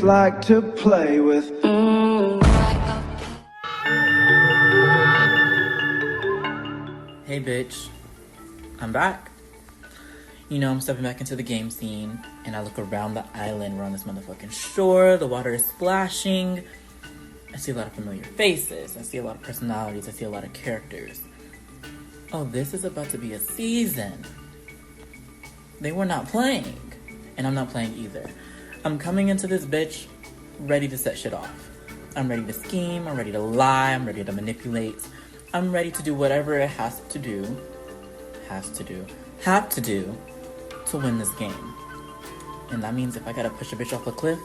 like to play with. Hey bitch, I'm back. You know, I'm stepping back into the game scene, and I look around the island. We're on this motherfucking shore, the water is splashing. I see a lot of familiar faces, I see a lot of personalities, I see a lot of characters. Oh, this is about to be a season. They were not playing, and I'm not playing either. I'm coming into this bitch ready to set shit off. I'm ready to scheme, I'm ready to lie, I'm ready to manipulate. I'm ready to do whatever it have to do to win this game. And that means if I gotta push a bitch off a cliff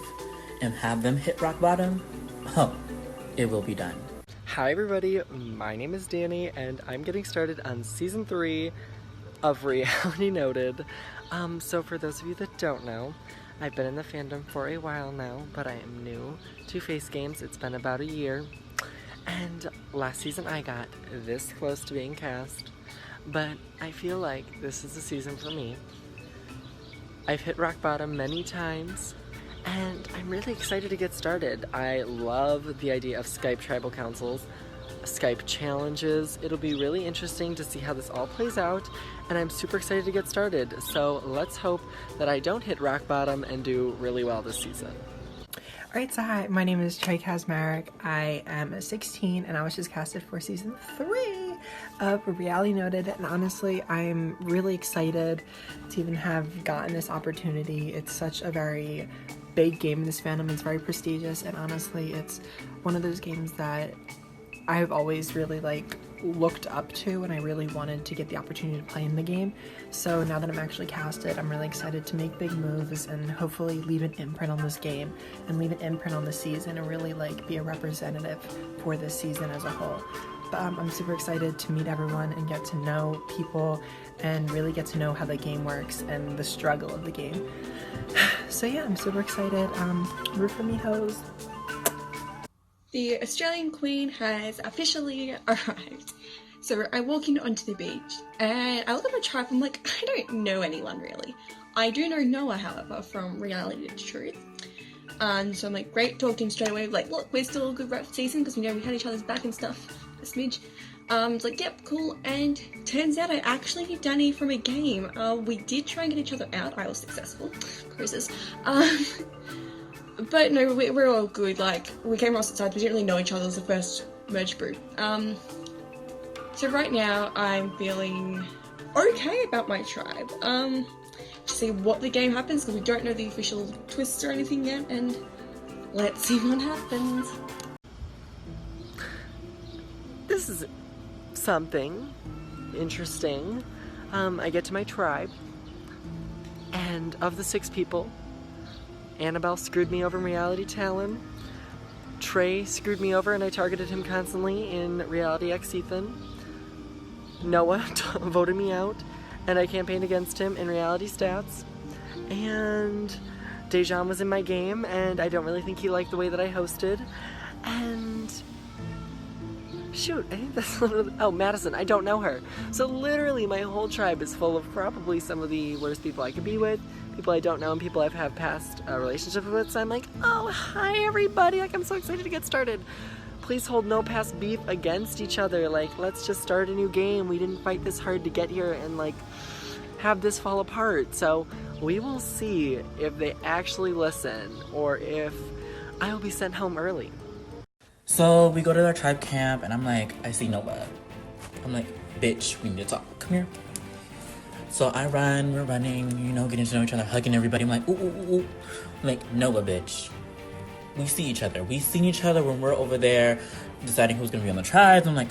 and have them hit rock bottom, oh, it will be done. Hi everybody, my name is Danny and I'm getting started on season 3 of Realitynoted. So for those of you that don't know, I've been in the fandom for a while now, but I am new to Face Games. It's been about a year. And last season I got this close to being cast, but I feel like this is the season for me. I've hit rock bottom many times, and I'm really excited to get started. I love the idea of Skype tribal councils, Skype challenges. It'll be really interesting to see how this all plays out, and I'm super excited to get started. So let's hope that I don't hit rock bottom and do really well this season. Alright, so hi, my name is Trey Kazmarek. I am 16 and I was just casted for season 3 of Realitynoted, and honestly, I'm really excited to even have gotten this opportunity. It's such a very big game in this fandom, it's very prestigious, and honestly, it's one of those games that I've always really looked up to, and I really wanted to get the opportunity to play in the game. So now that I'm actually casted, I'm really excited to make big moves and hopefully leave an imprint on this game and leave an imprint on the season and really be a representative for this season as a whole. But I'm super excited to meet everyone and get to know people and really get to know how the game works and the struggle of the game. So yeah, I'm super excited. Root for me, hoes. The Australian Queen has officially arrived. So I walk in onto the beach and I look at my tribe, I'm like, I don't know anyone really. I do know Noah, however, from Reality to Truth. And so I'm like, great, talk to him straight away, like, look, we're still a good rep season because we know we had each other's back and stuff, a smidge. It's like, yep, cool, and turns out I actually knew Danny from a game. We did try and get each other out, I was successful, cruises. But no, we're all good, we came across the sides, we didn't really know each other as the first merge brew. So right now, I'm feeling okay about my tribe. To see what the game happens, because we don't know the official twists or anything yet, and let's see what happens. This is something interesting. I get to my tribe, and of the 6 people, Annabelle screwed me over in Reality Talon. Trey screwed me over and I targeted him constantly in Reality X Ethan. Noah voted me out and I campaigned against him in Reality Stats. And Dejan was in my game and I don't really think he liked the way that I hosted. And shoot, I think that's oh, Madison, I don't know her. So literally my whole tribe is full of probably some of the worst people I could be with, people I don't know, and people I've had past relationships with. So I'm like, oh, hi everybody, I'm so excited to get started. Please hold no past beef against each other. Let's just start a new game. We didn't fight this hard to get here and have this fall apart. So we will see if they actually listen or if I will be sent home early. So we go to our tribe camp, and I'm like, I see Noah. I'm like, bitch, we need to talk. Come here. So I run, we're running, getting to know each other, hugging everybody. I'm like, ooh, ooh, ooh. I'm like, Noah, bitch. We see each other. We seen each other when we're over there deciding who's gonna be on the tribes. I'm like,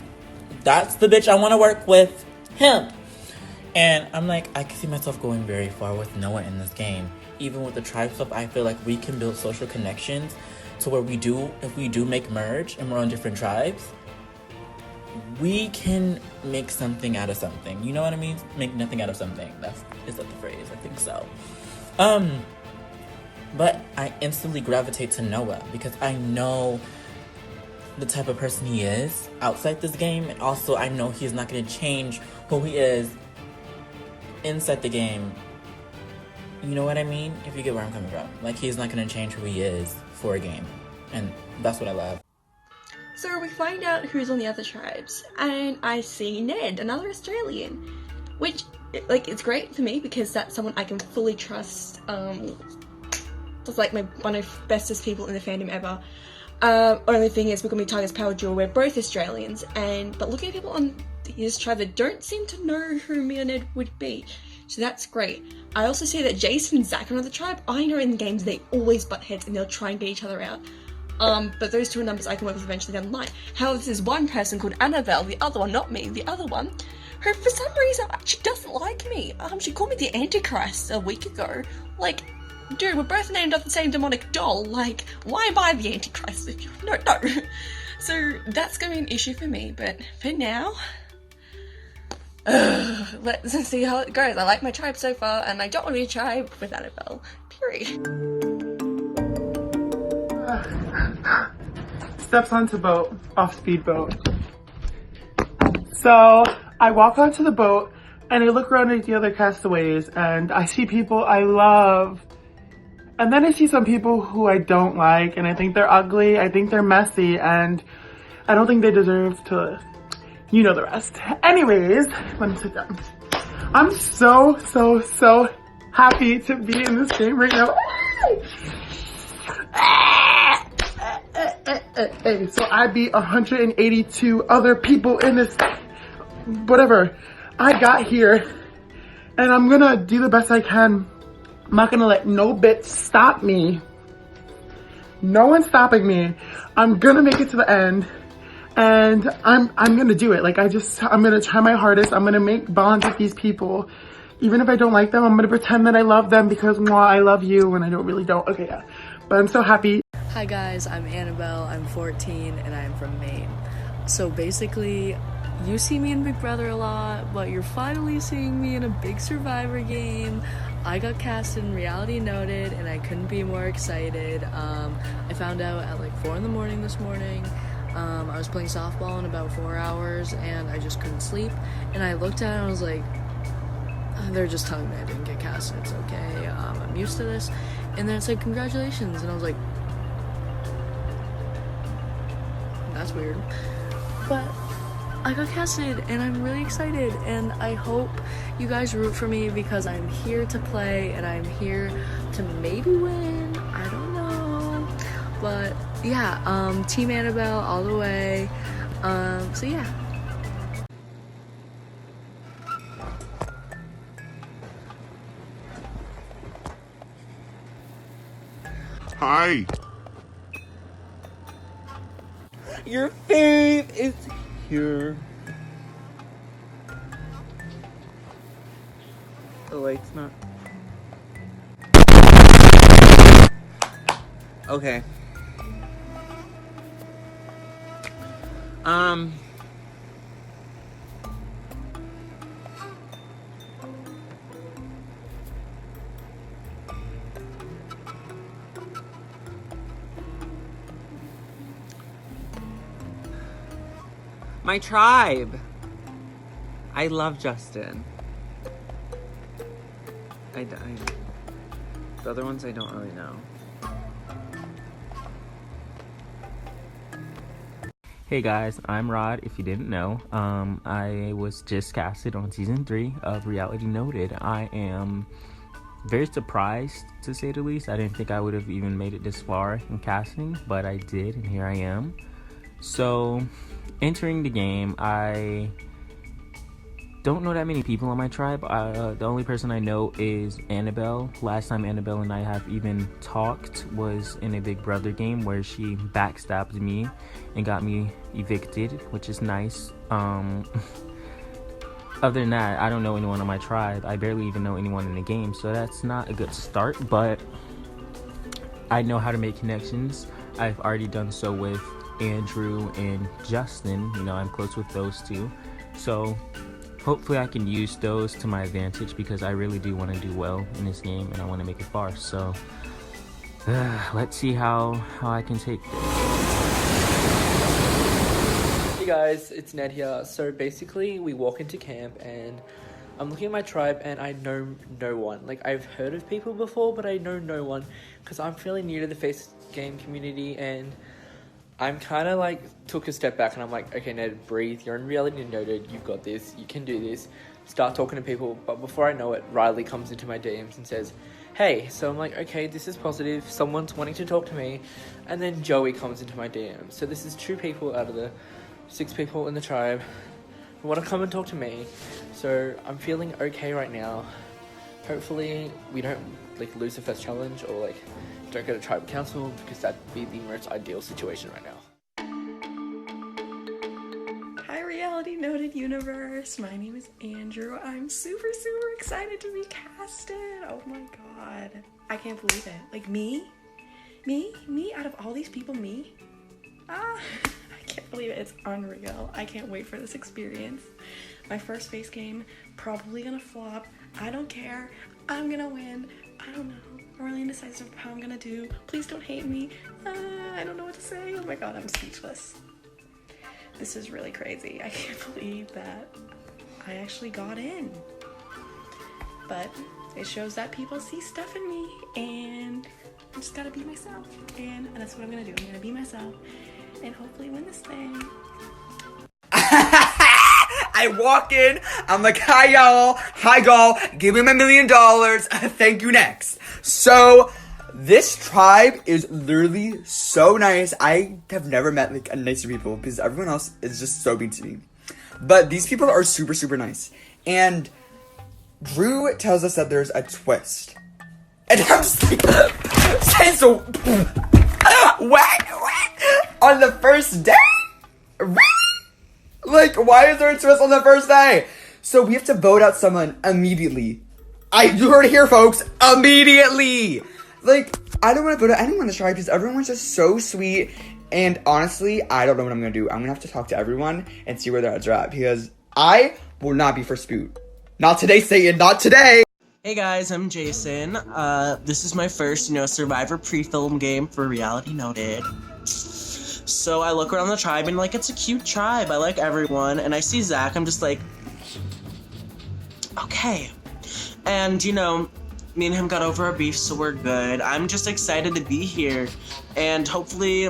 that's the bitch I want to work with. Him. And I'm like, I can see myself going very far with Noah in this game. Even with the tribe stuff, I feel like we can build social connections to where if we do make merge and we're on different tribes, we can make something out of something. You know what I mean? Make nothing out of something. Is that the phrase? I think so. But I instantly gravitate to Noah because I know the type of person he is outside this game, and also I know he's not going to change who he is inside the game You know what I mean? If you get where I'm coming from. Like, he's not gonna change who he is for a game. And that's what I love. So we find out who's on the other tribes, and I see Ned, another Australian, which, like, it's great for me because that's someone I can fully trust. It's like one of bestest people in the fandom ever. Only thing is, we're gonna be Tiger's Power Duel. We're both Australians, but looking at people on his tribe that don't seem to know who me and Ned would be. So that's great. I also see that Jason and Zach are on the tribe. I know in the games they always butt heads and they'll try and get each other out. But those two are numbers I can work with eventually down the line. However, there's one person called Annabelle, the other one, not me, the other one, who for some reason, she doesn't like me. She called me the Antichrist a week ago. Like, dude, we're both named after the same demonic doll. Like, why am I the Antichrist? No. So that's going to be an issue for me, but for now, let's see how it goes. I like my tribe so far, and I don't want to be a tribe with Annabelle. Period. Steps onto boat, off speedboat. So I walk onto the boat and I look around at the other castaways and I see people I love. And then I see some people who I don't like and I think they're ugly, I think they're messy, and I don't think they deserve to, you know the rest. Anyways, let me sit down. I'm so happy to be in this game right now. So I beat 182 other people in this, whatever. I got here and I'm gonna do the best I can. I'm not gonna let no bit stop me. No one's stopping me. I'm gonna make it to the end and I'm gonna do it. Like I'm gonna try my hardest. I'm gonna make bonds with these people. Even if I don't like them, I'm gonna pretend that I love them because, mwah, I love you, and I really don't. Okay, yeah. But I'm so happy. Hi guys, I'm Annabelle, I'm 14, and I'm from Maine. So basically, you see me in Big Brother a lot, but you're finally seeing me in a big Survivor game. I got cast in Realitynoted, and I couldn't be more excited. I found out at like 4 in the morning this morning. I was playing softball in about 4 hours, and I just couldn't sleep. And I looked at it and I was like, they're just telling me I didn't get cast, and it's okay. I'm used to this. And then it said congratulations, and I was like, that's weird. But I got casted and I'm really excited, and I hope you guys root for me because I'm here to play and I'm here to maybe win. I don't know. But yeah, Team Annabelle all the way. So yeah. Hi. Your fave is here. The light's not. Okay. My tribe. I love Justin. The other ones I don't really know. Hey guys, I'm Rod, if you didn't know. I was just casted on season 3 of Realitynoted. I am very surprised, to say the least. I didn't think I would have even made it this far in casting, but I did, and here I am. So, entering the game, I don't know that many people on my tribe. The only person I know is Annabelle. Last time Annabelle and I have even talked was in a Big Brother game where she backstabbed me and got me evicted, which is nice. Other than that, I don't know anyone on my tribe. I barely even know anyone in the game, so that's not a good start, but I know how to make connections. I've already done so with Andrew and Justin. You know, I'm close with those two, so hopefully I can use those to my advantage because I really do want to do well in this game and I want to make it far. So let's see how I can take this. Hey guys, it's Ned here. So basically we walk into camp and I'm looking at my tribe and I know no one. Like, I've heard of people before, but I know no one because I'm fairly new to the face game community, and I'm kind of like took a step back and I'm like, okay, Ned, breathe. You're in Realitynoted. You've got this. You can do this. Start talking to people. But before I know it, Riley comes into my DMs and says, hey. So I'm like, okay, this is positive. Someone's wanting to talk to me. And then Joey comes into my DMs. So this is 2 people out of the 6 people in the tribe who want to come and talk to me. So I'm feeling okay right now. Hopefully we don't like lose the first challenge or like don't go to tribal council, because that'd be the most ideal situation right now. Hi, Realitynoted universe. My name is Andrew. I'm super excited to be casted. Oh my god. I can't believe it. Like, me out of all these people, me? I can't believe it. It's unreal. I can't wait for this experience. My first face game, probably gonna flop. I don't care. I'm gonna win. I don't know. I'm really indecisive of how I'm gonna do. Please don't hate me. I don't know what to say. Oh my god, I'm speechless. This is really crazy. I can't believe that I actually got in. But it shows that people see stuff in me, and I just gotta be myself. And that's what I'm gonna do. I'm gonna be myself and hopefully win this thing. I walk in, I'm like, hi y'all, give me my $1 million, thank you, next. So, this tribe is literally so nice. I have never met like a nicer people because everyone else is just so mean to me. But these people are super nice. And Drew tells us that there's a twist. And I'm just like, since what? On the first day? Really? Like, why is there a twist on the first day? So we have to vote out someone immediately. You heard it here, folks. Immediately. Like, I don't want to vote out anyone in this tribe because everyone's just so sweet. And honestly, I don't know what I'm going to do. I'm going to have to talk to everyone and see where they're at because I will not be first boot. Not today, Satan. Not today. Hey guys, I'm Jason. This is my first, Survivor pre-film game for Realitynoted. So I look around the tribe and like, it's a cute tribe. I like everyone. And I see Zach, I'm just like, okay. And me and him got over our beef, so we're good. I'm just excited to be here. And hopefully,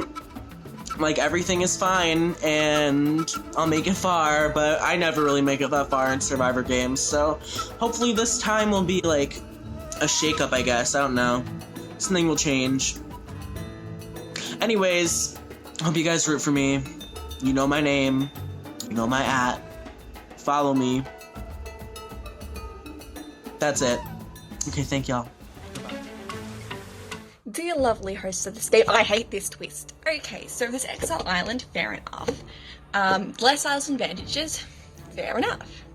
like, everything is fine and I'll make it far, but I never really make it that far in Survivor games. So hopefully this time will be like a shakeup, I guess. I don't know. Something will change. Anyways, hope you guys root for me. You know my name. You know my @ Follow me. That's it. Okay, thank y'all. Dear lovely hosts of this game, I hate this twist. Okay, so this Exile Island, fair enough. Less isles and advantages, fair enough.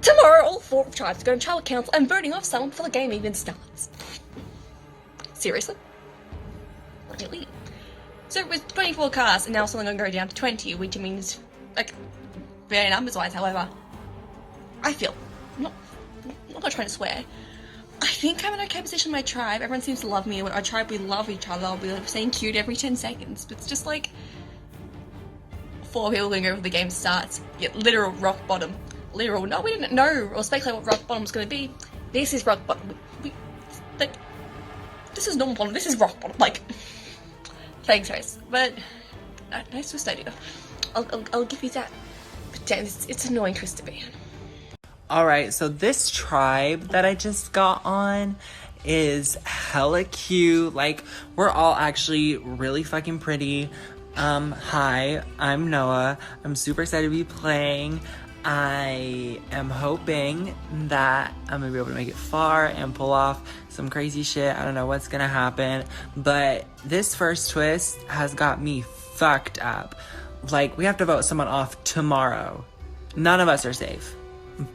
Tomorrow, all 4 tribes are going to tribal council and voting off someone before the game even starts. Seriously? Really? So with 24 casts, and now it's only going to go down to 20, which means, like, bare numbers-wise, however, I feel, I'm not trying to swear, I think I'm in an okay position in my tribe. Everyone seems to love me. Our tribe, we love each other. I'll be like saying cute every 10 seconds. But it's just like 4 people going over the game starts. Get literal rock bottom. Literal. No, we didn't know or speculate what rock bottom was going to be. This is rock bottom. This is normal bottom. This is rock bottom. Like, thanks, host. But nice twist idea. I'll give you that. But damn, it's an annoying twist to be in. Alright, so this tribe that I just got on is hella cute. Like, we're all actually really fucking pretty. Hi, I'm Noah. I'm super excited to be playing. I am hoping that I'm gonna be able to make it far and pull off some crazy shit. I don't know what's gonna happen, but this first twist has got me fucked up. Like, we have to vote someone off tomorrow. None of us are safe.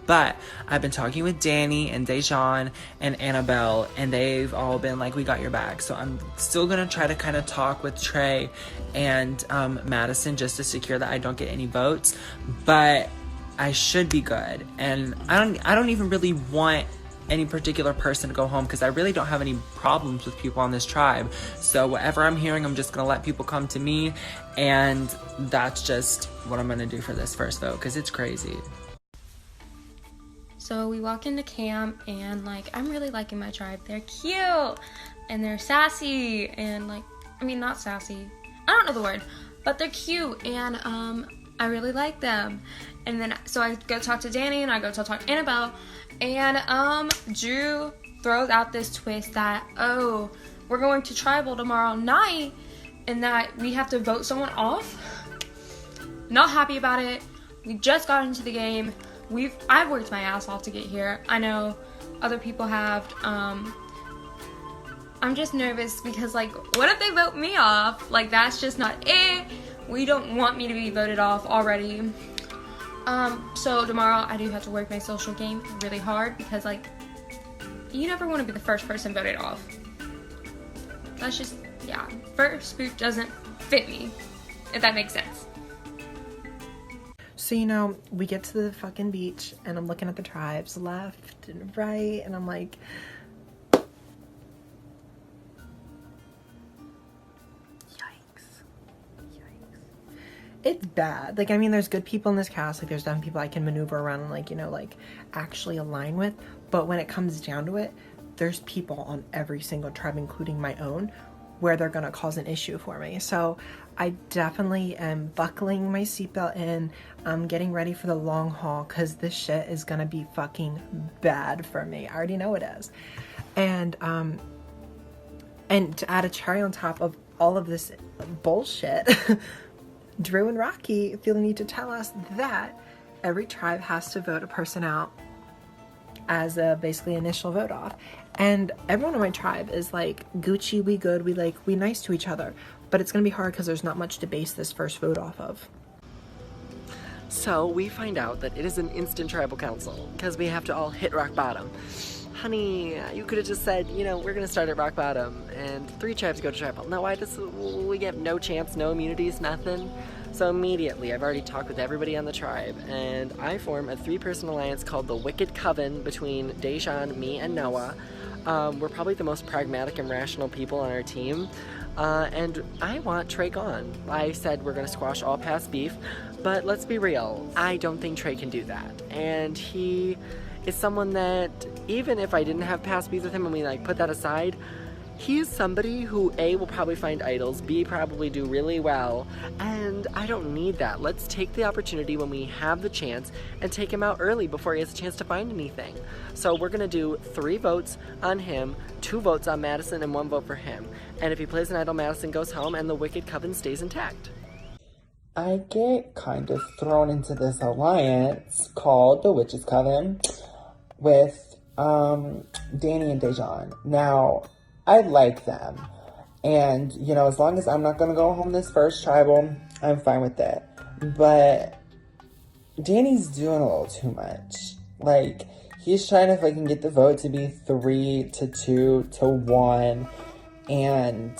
But I've been talking with Danny and Dejan and Annabelle, and they've all been like, we got your back. So I'm still gonna try to kind of talk with Trey and Madison just to secure that I don't get any votes. But I should be good. And I don't even really want any particular person to go home because I really don't have any problems with people on this tribe. So whatever I'm hearing, I'm just gonna let people come to me, and that's just what I'm gonna do for this first vote because it's crazy. So we walk into camp, and like, I'm really liking my tribe. They're cute and they're sassy, and like, I mean, not sassy, I don't know the word, but they're cute, and I really like them. And then so I go talk to Danny, and I go talk to Annabelle, and Drew throws out this twist that, oh, we're going to tribal tomorrow night and that we have to vote someone off. Not happy about it. We just got into the game. I've worked my ass off to get here. I know other people have. I'm just nervous because, like, what if they vote me off? Like, that's just not it. We don't want me to be voted off already. So tomorrow I do have to work my social game really hard because, like, you never want to be the first person voted off. That's just, yeah, first boot doesn't fit me, if that makes sense. So, you know, we get to the fucking beach, and I'm looking at the tribes left and right, and I'm like, it's bad. Like, I mean, there's good people in this cast. Like, there's dumb people I can maneuver around and, like, you know, like, actually align with. But when it comes down to it, there's people on every single tribe, including my own, where they're gonna cause an issue for me. So I definitely am buckling my seatbelt in. I'm getting ready for the long haul because this shit is gonna be fucking bad for me. I already know it is. And to add a cherry on top of all of this bullshit, Drew and Rocky feel the need to tell us that every tribe has to vote a person out as a basically initial vote off. And everyone in my tribe is like, Gucci, we good, we nice to each other. But it's gonna be hard because there's not much to base this first vote off of. So we find out that it is an instant tribal council because we have to all hit rock bottom. Honey, you could have just said, you know, we're gonna start at rock bottom and 3 tribes go to tribal. Now why does we get no chance, no immunities, nothing? So immediately, I've already talked with everybody on the tribe, and I form a 3-person alliance called the Wicked Coven between Dejan, me, and Noah. We're probably the most pragmatic and rational people on our team, and I want Trey gone. I said we're gonna squash all past beef, but let's be real, I don't think Trey can do that. And he is someone that, even if I didn't have past beef with him and we like put that aside, he is somebody who A, will probably find idols, B, probably do really well, and I don't need that. Let's take the opportunity when we have the chance and take him out early before he has a chance to find anything. So we're gonna do 3 votes on him, 2 votes on Madison, and 1 vote for him. And if he plays an idol, Madison goes home and the Wicked Coven stays intact. I get kind of thrown into this alliance called the Witches Coven with Danny and Dejan. Now, I like them, and you know, as long as I'm not gonna go home this first tribal, I'm fine with it. But Danny's doing a little too much. Like, he's trying to fucking get the vote to be 3-2-1, and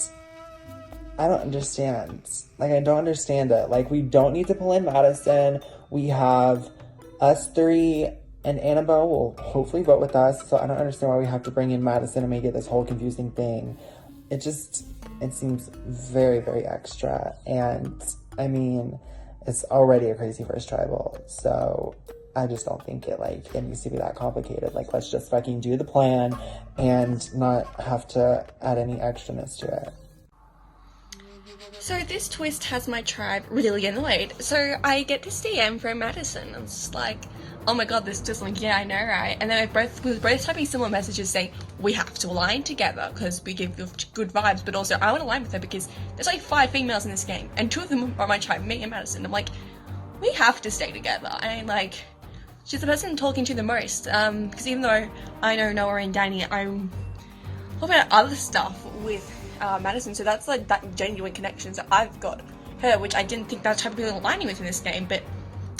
I don't understand. Like, I don't understand it. Like, we don't need to pull in Madison. We have us 3. And Annabelle will hopefully vote with us, so I don't understand why we have to bring in Madison and make it this whole confusing thing. It seems very, very extra. And, I mean, it's already a crazy first tribal, so I just don't think it needs to be that complicated. Like, let's just fucking do the plan and not have to add any extraness to it. So this twist has my tribe really annoyed. So I get this DM from Madison, and it's like, oh my god, this just like, yeah, I know, right? And then we're both typing similar messages saying, we have to align together because we give good vibes, but also I want to align with her because there's like 5 females in this game, and 2 of them are my tribe, me and Madison. I'm like, we have to stay together. And like, she's the person talking to the most, because even though I know Noah and Danny, I'm talking about other stuff with Madison, so that's like that genuine connections that I've got her, which I didn't think that type of people aligning with in this game, but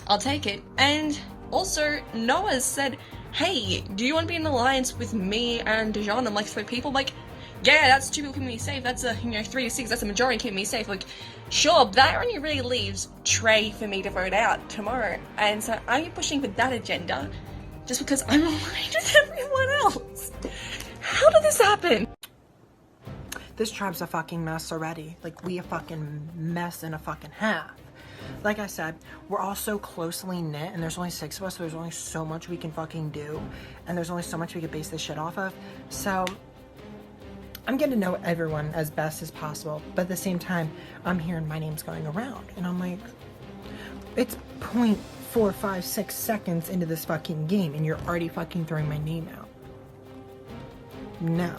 I'll take it. And also, Noah said, hey, do you want to be in an alliance with me and Dejan? I'm like, 3 people? I'm like, yeah, that's 2 people keeping me safe. That's 3-6, that's a majority keeping me safe. Like, sure, but that only really leaves Trey for me to vote out tomorrow. And so I'm pushing for that agenda just because I'm aligned with everyone else. How did this happen? This tribe's a fucking mess already. Like, we a fucking mess and a fucking half. like I said, we're all so closely knit, and there's only 6 of us, so there's only so much we can fucking do, and there's only so much we can base this shit off of. So I'm getting to know everyone as best as possible, but at the same time, I'm hearing my name's going around, and I'm like, it's 0.456 seconds into this fucking game, and you're already fucking throwing my name out. No.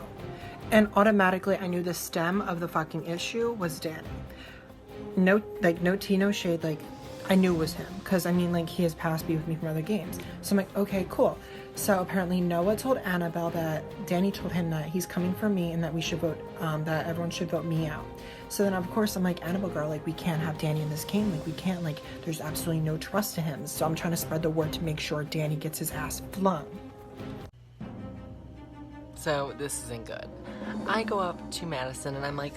And automatically, I knew the stem of the fucking issue was Danny. No tea, no shade, like, I knew it was him, because, I mean, like, he has passed beef with me from other games. So I'm like, okay, cool. So apparently Noah told Annabelle that Danny told him that he's coming for me and that we should vote, that everyone should vote me out. So then, of course, I'm like, Annabelle girl, like, we can't have Danny in this game. Like, we can't, like, there's absolutely no trust to him. So I'm trying to spread the word to make sure Danny gets his ass flung. So this isn't good. I go up to Madison and I'm like,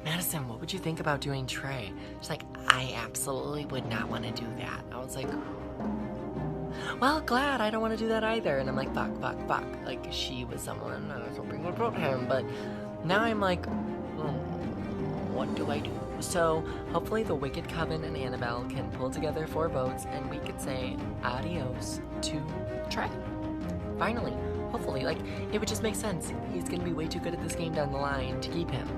Madison, what would you think about doing Trey? She's like, I absolutely would not want to do that. I was like, well, glad I don't want to do that either. And I'm like, fuck. Like, she was someone I was hoping would vote him. But now I'm like, what do I do? So hopefully the Wicked Coven and Annabelle can pull together 4 votes and we could say adios to Trey. Finally. Hopefully, like, it would just make sense. He's gonna be way too good at this game down the line to keep him.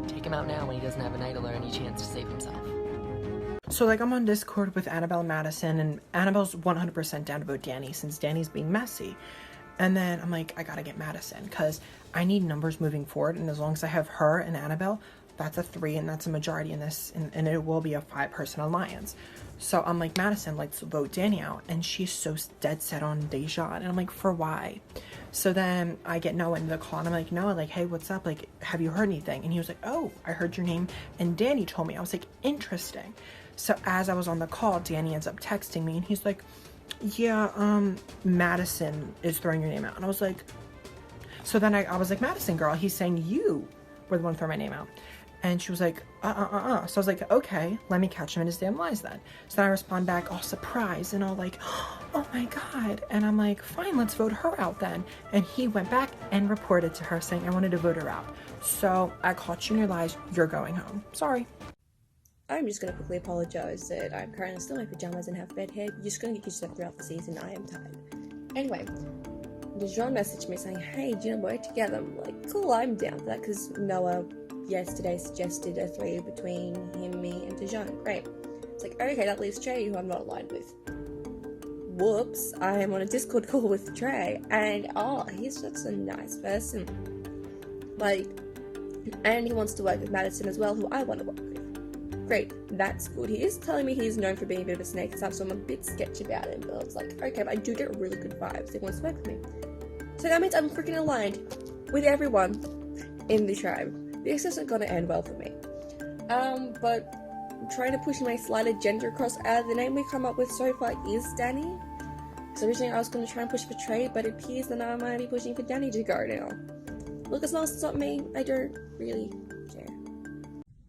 Take him out now when he doesn't have an idol or any chance to save himself. So, like, I'm on Discord with Annabelle and Madison, and Annabelle's 100% down to vote Danny since Danny's being messy. And then I'm like, I gotta get Madison, because I need numbers moving forward, and as long as I have her and Annabelle, that's a 3, and that's a majority in this, and it will be a 5-person alliance. So I'm like, Madison, let's vote Danny out. And she's so dead set on Deja. And I'm like, for why? So then I get Noah into the call and I'm like, Noah, like, hey, what's up? Like, have you heard anything? And he was like, oh, I heard your name and Danny told me. I was like, interesting. So as I was on the call, Danny ends up texting me and he's like, yeah, Madison is throwing your name out. And I was like, so then I was like, Madison girl, he's saying you were the one throwing my name out. And she was like, So I was like, okay, let me catch him in his damn lies then. So then I respond back all surprised and all like, oh my God. And I'm like, fine, let's vote her out then. And he went back and reported to her saying I wanted to vote her out. So I caught you in your lies. You're going home. Sorry. I'm just going to quickly apologise that I'm currently still in my pyjamas and have bedhead. You're just going to get used to that throughout the season. I am tired. Anyway, Dijon messaged me saying, hey, do you want to work together? I'm like, cool, I'm down for that because Noah yesterday suggested a 3 between him, me, and Dijon. Great. It's like, okay, that leaves Trey, who I'm not aligned with. Whoops, I am on a Discord call with Trey, and he's such a nice person. Like, and he wants to work with Madison as well, who I want to work with. Great, that's good. He is telling me he's known for being a bit of a snake and stuff, so I'm a bit sketchy about him, but I was like, okay, but I do get really good vibes. He wants to work with me. So that means I'm freaking aligned with everyone in the tribe. This isn't gonna end well for me. But I'm trying to push my slight agenda across. The name we come up with so far is Danny. So originally I was gonna try and push for Trey, but it appears that I might be pushing for Danny to go now. Look, as long as it's not me, I don't really care.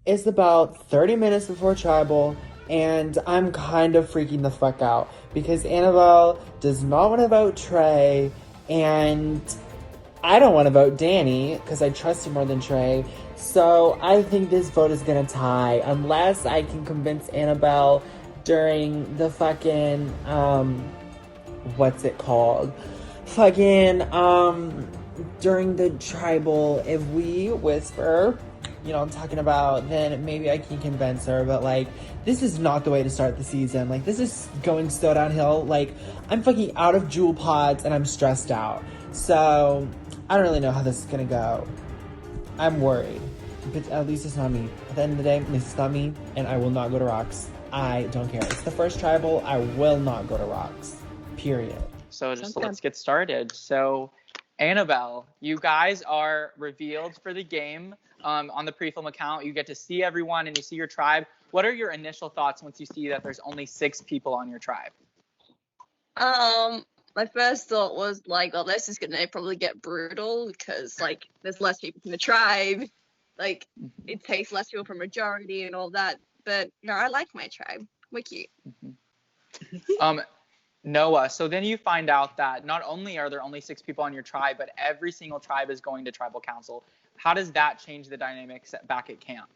It's about 30 minutes before Tribal, and I'm kind of freaking the fuck out because Annabelle does not want to vote Trey, and I don't want to vote Danny because I trust him more than Trey. So I think this vote is gonna tie unless I can convince Annabelle during the fucking what's it called? During the tribal, if we whisper, you know what I'm talking about, then maybe I can convince her. But like, this is not the way to start the season. Like, this is going so downhill. Like, I'm fucking out of jewel pods and I'm stressed out. So I don't really know how this is gonna go. I'm worried. But at least it's not me. At the end of the day, this is not me, and I will not go to Rocks. I don't care. It's the first tribal. I will not go to Rocks. Period. So let's get started. So, Annabelle, you guys are revealed for the game on the pre-film account. You get to see everyone and you see your tribe. What are your initial thoughts once you see that there's only 6 people on your tribe? My first thought was like, well, this is gonna probably get brutal because like there's less people from the tribe, like it takes less people from majority and all that. But no, I like my tribe. We're cute. Noah, so then you find out that not only are there only 6 people on your tribe, but every single tribe is going to tribal council. How does that change the dynamics back at camp?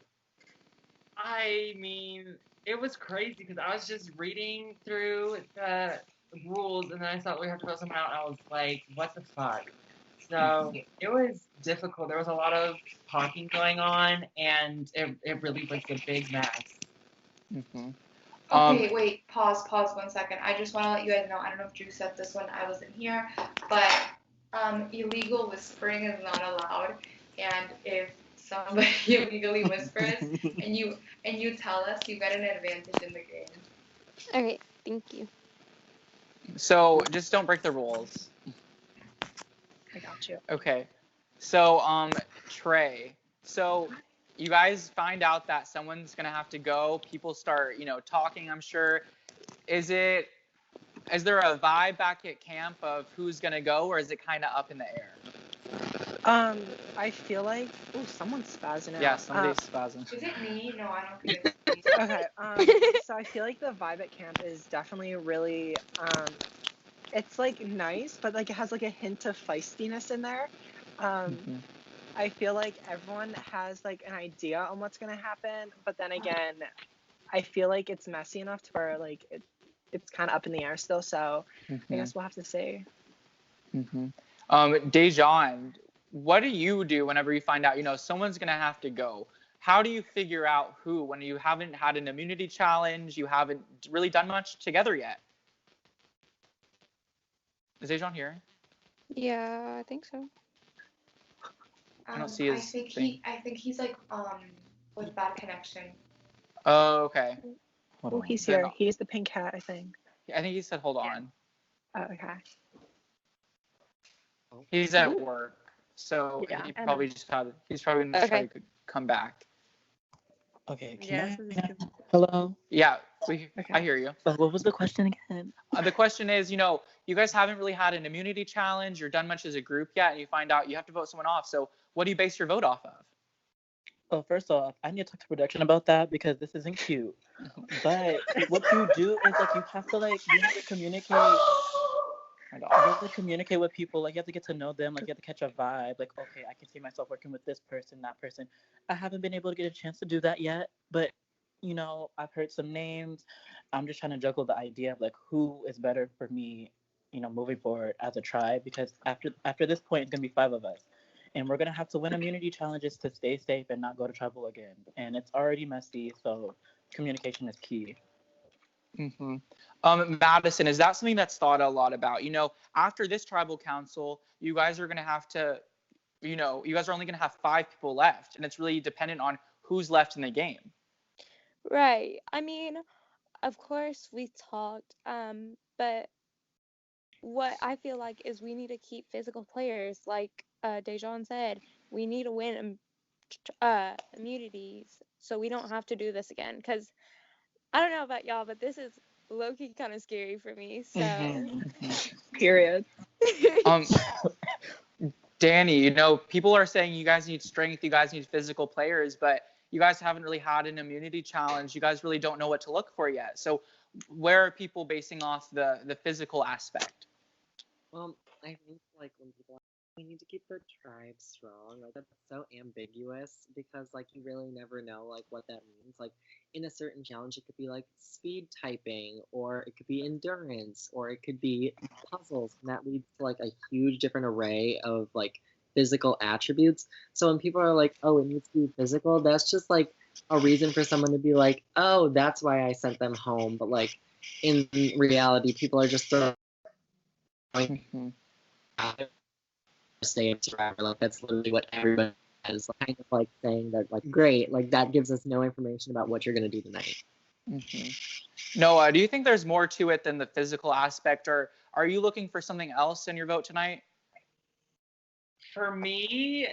I mean, it was crazy because I was just reading through the rules and then I saw we have to vote someone out and I was like, what the fuck? So it was difficult. There was a lot of talking going on and it really was a big mess. Okay, wait, pause 1 second. I just want to let you guys know, I don't know if Drew said this when I wasn't here, but illegal whispering is not allowed. And if somebody illegally whispers and you tell us, you get an advantage in the game. Okay, thank you. So just don't break the rules. I got you. Okay. So Trey. So you guys find out that someone's gonna have to go. People start, talking, I'm sure. Is there a vibe back at camp of who's gonna go, or is it kind of up in the air? I feel like someone's spazzing out. Yeah, somebody's spazzing. Is it me? No, I don't think it's me. Okay. So I feel like the vibe at camp is definitely really it's like nice, but like it has like a hint of feistiness in there. I feel like everyone has like an idea on what's gonna happen, but then again, I feel like it's messy enough to where like it's kind of up in the air still. So I guess we'll have to see. Dejan, what do you do whenever you find out, someone's gonna have to go? How do you figure out who when you haven't had an immunity challenge, you haven't really done much together yet? Is Dejan here? Yeah, I think so. I don't see his thing. I think he's like with bad connection. Oh, okay. Oh, he's here. He's the pink hat, I think. I think he said hold on. Oh, okay. He's at work, so he probably he's probably gonna try to come back. Okay. Hello. Yeah, I hear you. What was the question again? The question is, you guys haven't really had an immunity challenge or done much as a group yet, and you find out you have to vote someone off. So, what do you base your vote off of? Well, first off, I need to talk to production about that because this isn't cute. But what you do is like you have to communicate. You have to communicate with people. Like you have to get to know them. Like you have to catch a vibe. Like, okay, I can see myself working with this person, that person. I haven't been able to get a chance to do that yet, but I've heard some names. I'm just trying to juggle the idea of like who is better for me, moving forward as a tribe. Because after this point, it's gonna be 5 of us, and we're gonna have to win immunity challenges to stay safe and not go to tribal again. And it's already messy, so communication is key. Madison, is that something that's thought a lot about? After this tribal council, you guys are gonna have to, you guys are only gonna have 5 people left, and it's really dependent on who's left in the game. Right. I mean, of course we talked, but what I feel like is we need to keep physical players. Like Dejan said, we need to win immunities so we don't have to do this again. Because I don't know about y'all, but this is low-key kind of scary for me. So. Period. Danny, people are saying you guys need strength, you guys need physical players, but you guys haven't really had an immunity challenge. You guys really don't know what to look for yet. So where are people basing off the physical aspect? Well, I think like when people we need to keep the tribe strong. Like that's so ambiguous because like you really never know like what that means. Like in a certain challenge it could be like speed typing, or it could be endurance, or it could be puzzles, and that leads to like a huge different array of like physical attributes. So when people are like, oh, it needs to be physical, that's just like a reason for someone to be like, oh, that's why I sent them home. But like in reality, people are just throwing stay in survivor. Like that's literally what everybody is kind of like saying that like great, like that gives us no information about what you're gonna do tonight. Noah, do you think there's more to it than the physical aspect, or are you looking for something else in your vote tonight? For me,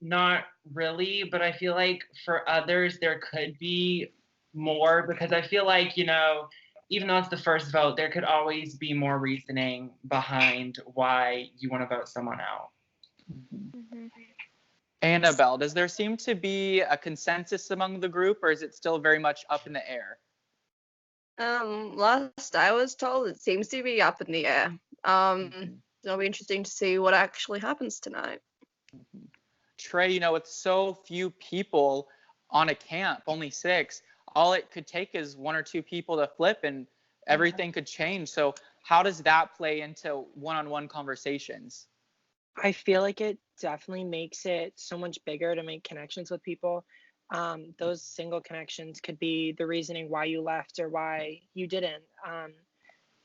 not really, but I feel like for others there could be more, because I feel like, even though it's the first vote, there could always be more reasoning behind why you want to vote someone out. Annabelle, does there seem to be a consensus among the group, or is it still very much up in the air? Last I was told, it seems to be up in the air. It'll be interesting to see what actually happens tonight. Trey, with so few people on a camp, only 6, all it could take is one or two people to flip and everything could change. So how does that play into one-on-one conversations? I feel like it definitely makes it so much bigger to make connections with people. Those single connections could be the reasoning why you left or why you didn't.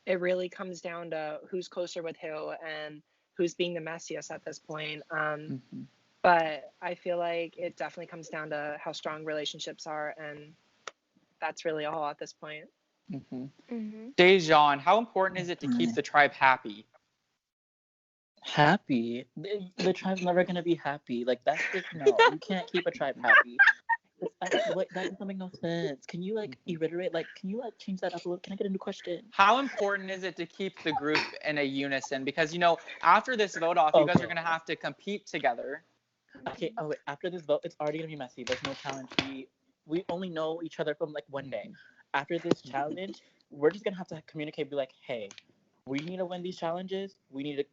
It really comes down to who's closer with who and who's being the messiest at this point. But I feel like it definitely comes down to how strong relationships are, and that's really all at this point. Dejan, how important is it to keep the tribe happy? Happy? The tribe's never gonna be happy. Like, that's just no. You can't keep a tribe happy. That doesn't make no sense. Can you like reiterate? Like, can you like change that up a little? Can I get a new question? How important is it to keep the group in a unison? Because after this vote off, you guys are gonna have to compete together. Okay. Oh wait. After this vote, it's already gonna be messy. There's no challenge. We only know each other from like one day. After this challenge, we're just gonna have to communicate. Be like, hey, we need to win these challenges. We need to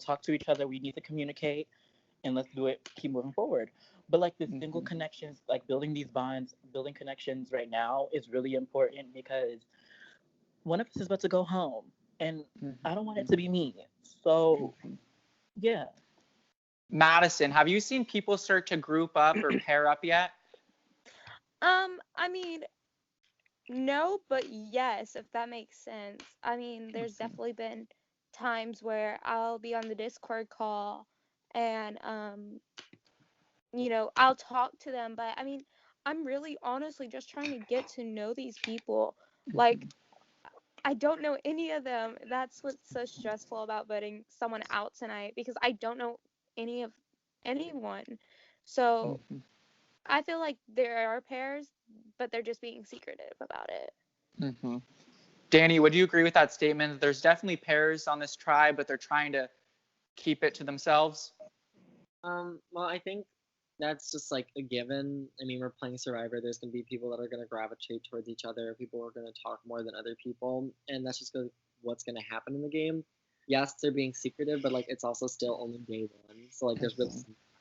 talk to each other. We need to communicate, and let's do it. Keep moving forward. But like the single connections, like building these bonds, building connections right now is really important because one of us is about to go home, and I don't want it to be me. So, yeah. Madison, have you seen people start to group up or pair up yet? I mean, no, but yes, if that makes sense. I mean, there's definitely been times where I'll be on the Discord call and I'll talk to them, but I mean, I'm really honestly just trying to get to know these people. Like, I don't know any of them. That's what's so stressful about voting someone out tonight, because I don't know anyone. So I feel like there are pairs, but they're just being secretive about it. Danny, would you agree with that statement? There's definitely pairs on this tribe, but they're trying to keep it to themselves. Well, I think that's just like a given. I mean, we're playing Survivor. There's going to be people that are going to gravitate towards each other. People are going to talk more than other people, and that's just what's going to happen in the game. Yes, they're being secretive, but like it's also still only day one, so like there's really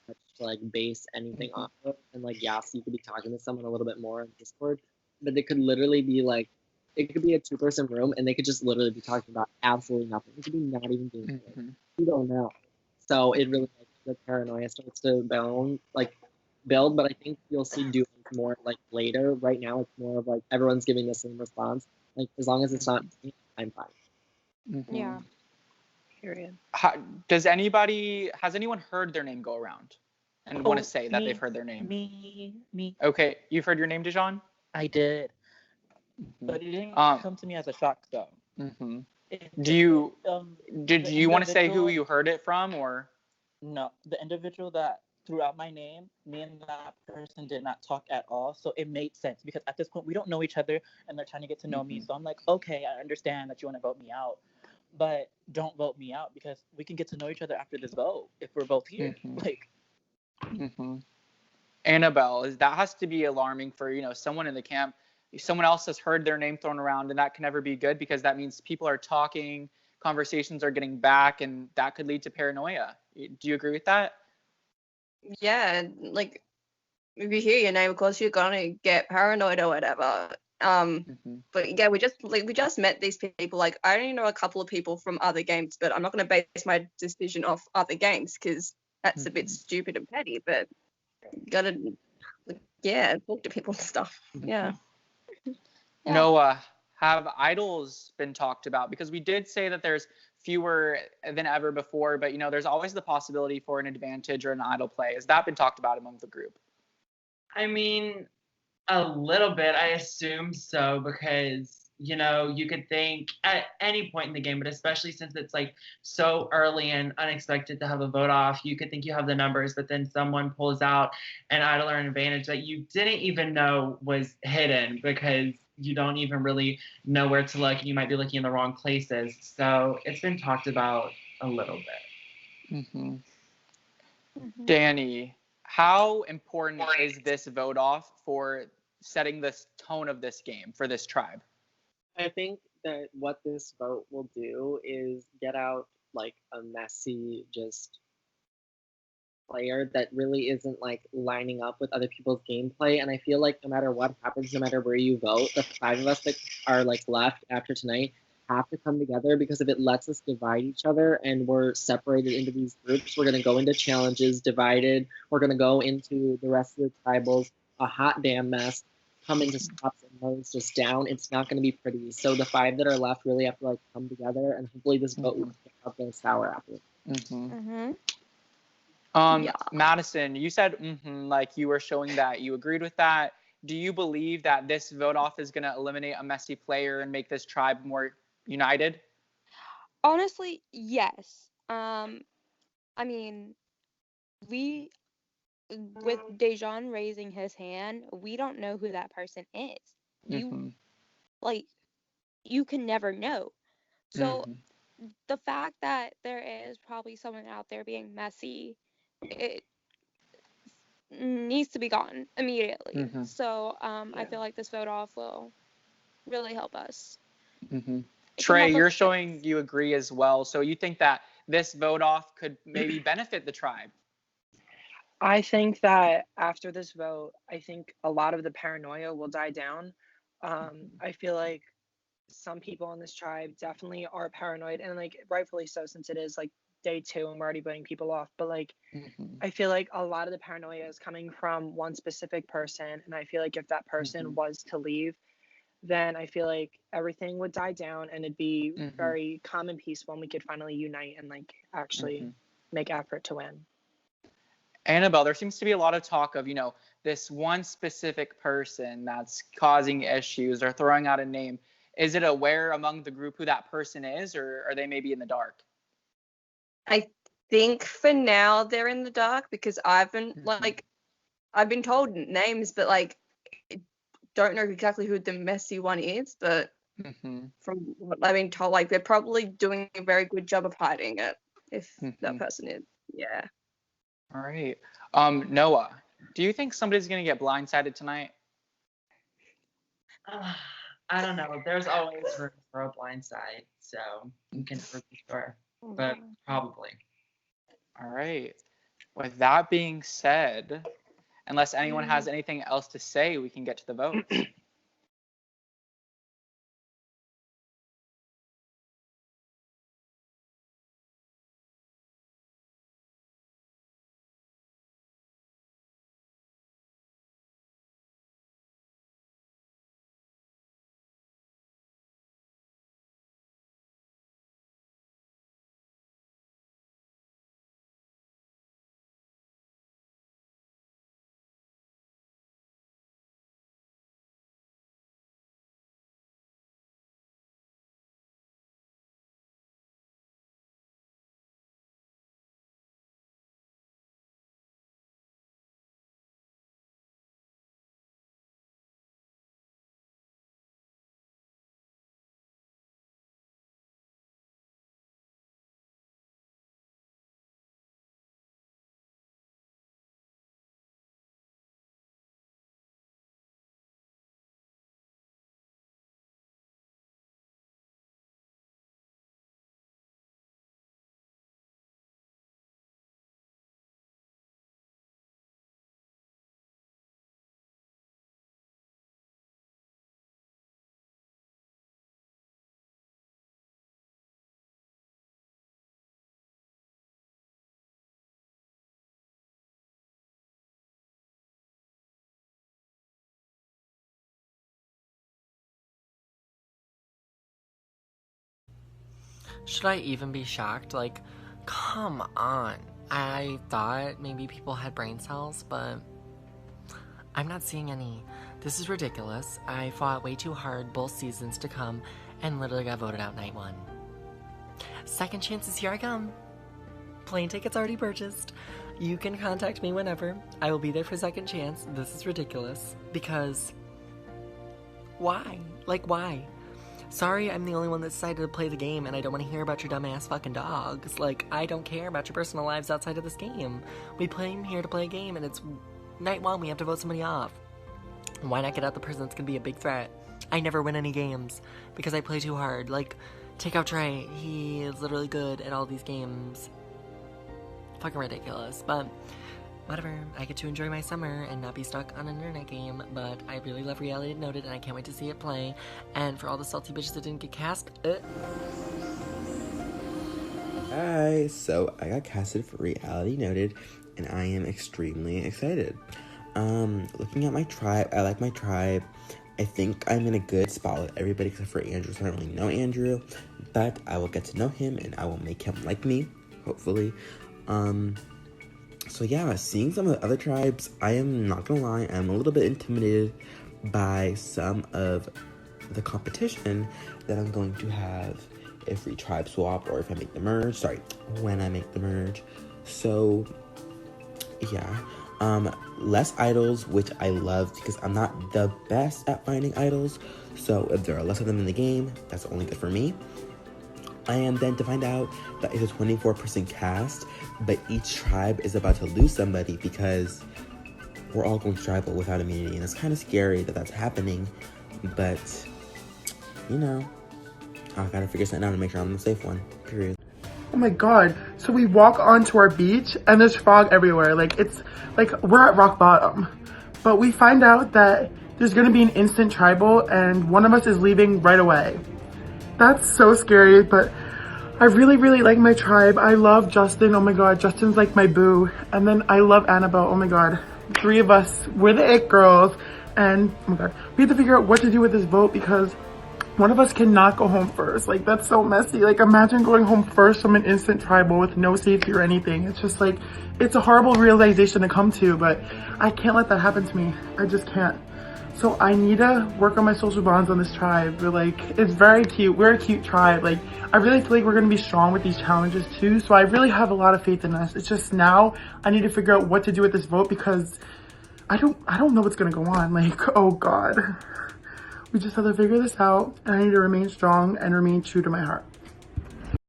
much to like base anything off of. And like yes, you could be talking to someone a little bit more on Discord, but they could literally be like, it could be a 2-person room, and they could just literally be talking about absolutely nothing. It could be not even doing it. You don't know. So it really the paranoia starts to build, but I think you'll see doing more like later. Right now, it's more of like everyone's giving the same response. Like as long as it's not me, I'm fine. Yeah. Period. Has anyone heard their name go around and want to say that they've heard their name? Me. Okay, you've heard your name, Dejan? I did, but it didn't come to me as a shock though. Did you want to say who you heard it from, or? No, the individual that threw out my name, me and that person did not talk at all. So it made sense because at this point we don't know each other and they're trying to get to know me. So I'm like, okay, I understand that you want to vote me out, but don't vote me out because we can get to know each other after this vote if we're both here. Annabelle, that has to be alarming for someone in the camp. Someone else has heard their name thrown around, and that can never be good because that means people are talking, conversations are getting back, and that could lead to paranoia. Do you agree with that? Yeah, like if you hear your name, of course you're gonna get paranoid or whatever. But yeah, we just met these people. Like I only know a couple of people from other games, but I'm not gonna base my decision off other games because that's a bit stupid and petty. But you gotta, talk to people and stuff. Yeah. Noah, have idols been talked about? Because we did say that there's fewer than ever before, but there's always the possibility for an advantage or an idol play. Has that been talked about among the group? I mean, a little bit. I assume so because you could think at any point in the game, but especially since it's like so early and unexpected to have a vote off, you could think you have the numbers, but then someone pulls out an idol or an advantage that you didn't even know was hidden because you don't even really know where to look and you might be looking in the wrong places. So it's been talked about a little bit. Danny, how important is this vote off for setting this tone of this game for this tribe? I think that what this vote will do is get out like a messy, just player that really isn't like lining up with other people's gameplay. And I feel like no matter what happens, no matter where you vote, the 5 of us that are like left after tonight have to come together, because if it lets us divide each other and we're separated into these groups, we're going to go into challenges divided. We're going to go into the rest of the tribals a hot damn mess, come into stops and nose just down. It's not going to be pretty. So the 5 that are left really have to like come together, and hopefully this vote will pick up the sour apple. Madison, you said like you were showing that you agreed with that. Do you believe that this vote off is going to eliminate a messy player and make this tribe more united? Honestly, yes. I mean, we with Dejan raising his hand, we don't know who that person is. Like, you can never know. So the fact that there is probably someone out there being messy, it needs to be gone immediately. So I feel like this vote off will really help us. Trey, you're showing you agree as well. So you think that this vote off could maybe benefit the tribe? I think that after this vote, I think a lot of the paranoia will die down. I feel like some people in this tribe definitely are paranoid, and like rightfully so, since it is like day 2 and we're already voting people off. But like, I feel like a lot of the paranoia is coming from one specific person, and I feel like if that person was to leave, then I feel like everything would die down and it'd be very calm and peaceful, and we could finally unite and like actually make effort to win. Annabelle, there seems to be a lot of talk of, this one specific person that's causing issues or throwing out a name. Is it aware among the group who that person is, or are they maybe in the dark? I think for now they're in the dark, because I've been I've been told names, but like don't know exactly who the messy one is. But from what I've been told, like they're probably doing a very good job of hiding it, if that person is. Yeah. All right. Noah, do you think somebody's gonna get blindsided tonight? I don't know. There's always room for a blind side, so you can never be sure, but probably. All right. With that being said, unless anyone has anything else to say, we can get to the votes. Should I even be shocked? Like, come on. I thought maybe people had brain cells, but I'm not seeing any. This is ridiculous. I fought way too hard both seasons to come and literally got voted out night 1. Second chances, here I come. Plane tickets already purchased. You can contact me whenever. I will be there for second chance. This is ridiculous. Because why? Like, why? Sorry, I'm the only one that decided to play the game, and I don't want to hear about your dumbass fucking dogs. Like, I don't care about your personal lives outside of this game. We came here to play a game, and it's night 1, we have to vote somebody off. Why not get out the person that's gonna be a big threat? I never win any games, because I play too hard. Like, take out Trey. He is literally good at all these games. fucking ridiculous. But whatever, I get to enjoy my summer and not be stuck on an internet game. But I really love Realitynoted and I can't wait to see it play. And for all the salty bitches that didn't get cast, Hi, so I got casted for Realitynoted, and I am extremely excited. Looking at my tribe, I like my tribe. I think I'm in a good spot with everybody except for Andrew, so I don't really know Andrew, but I will get to know him, and I will make him like me, hopefully. So yeah, seeing some of the other tribes, I am not gonna lie, I'm a little bit intimidated by some of the competition that I'm going to have if we tribe swap or if I make the merge. Sorry, when I make the merge. So yeah, less idols, which I love because I'm not the best at finding idols. So if there are less of them in the game, that's only good for me. And then to find out that it's a 24% cast, but each tribe is about to lose somebody because we're all going to tribal without immunity, and it's kind of scary that that's happening. But you know, I gotta figure something out to make sure I'm the safe one, period. Oh my god. So we walk onto our beach and there's fog everywhere. Like, it's like we're at rock bottom. But we find out that there's gonna be an instant tribal and one of us is leaving right away. That's so scary, but I really, really like my tribe. I love Justin. Oh my god, Justin's like my boo. And then I love Annabelle. Oh my god. 3 of us, we're the it girls. And oh my god, we have to figure out what to do with this vote because one of us cannot go home first. Like, that's so messy. Like, imagine going home first from an instant tribal with no safety or anything. It's just like, it's a horrible realization to come to, but I can't let that happen to me. I just can't. So I need to work on my social bonds on this tribe. We're like, it's very cute. We're a cute tribe. Like, I really feel like we're gonna be strong with these challenges too. So I really have a lot of faith in us. It's just now I need to figure out what to do with this vote because I don't know what's gonna go on. Like, oh god. We just have to figure this out, and I need to remain strong and remain true to my heart.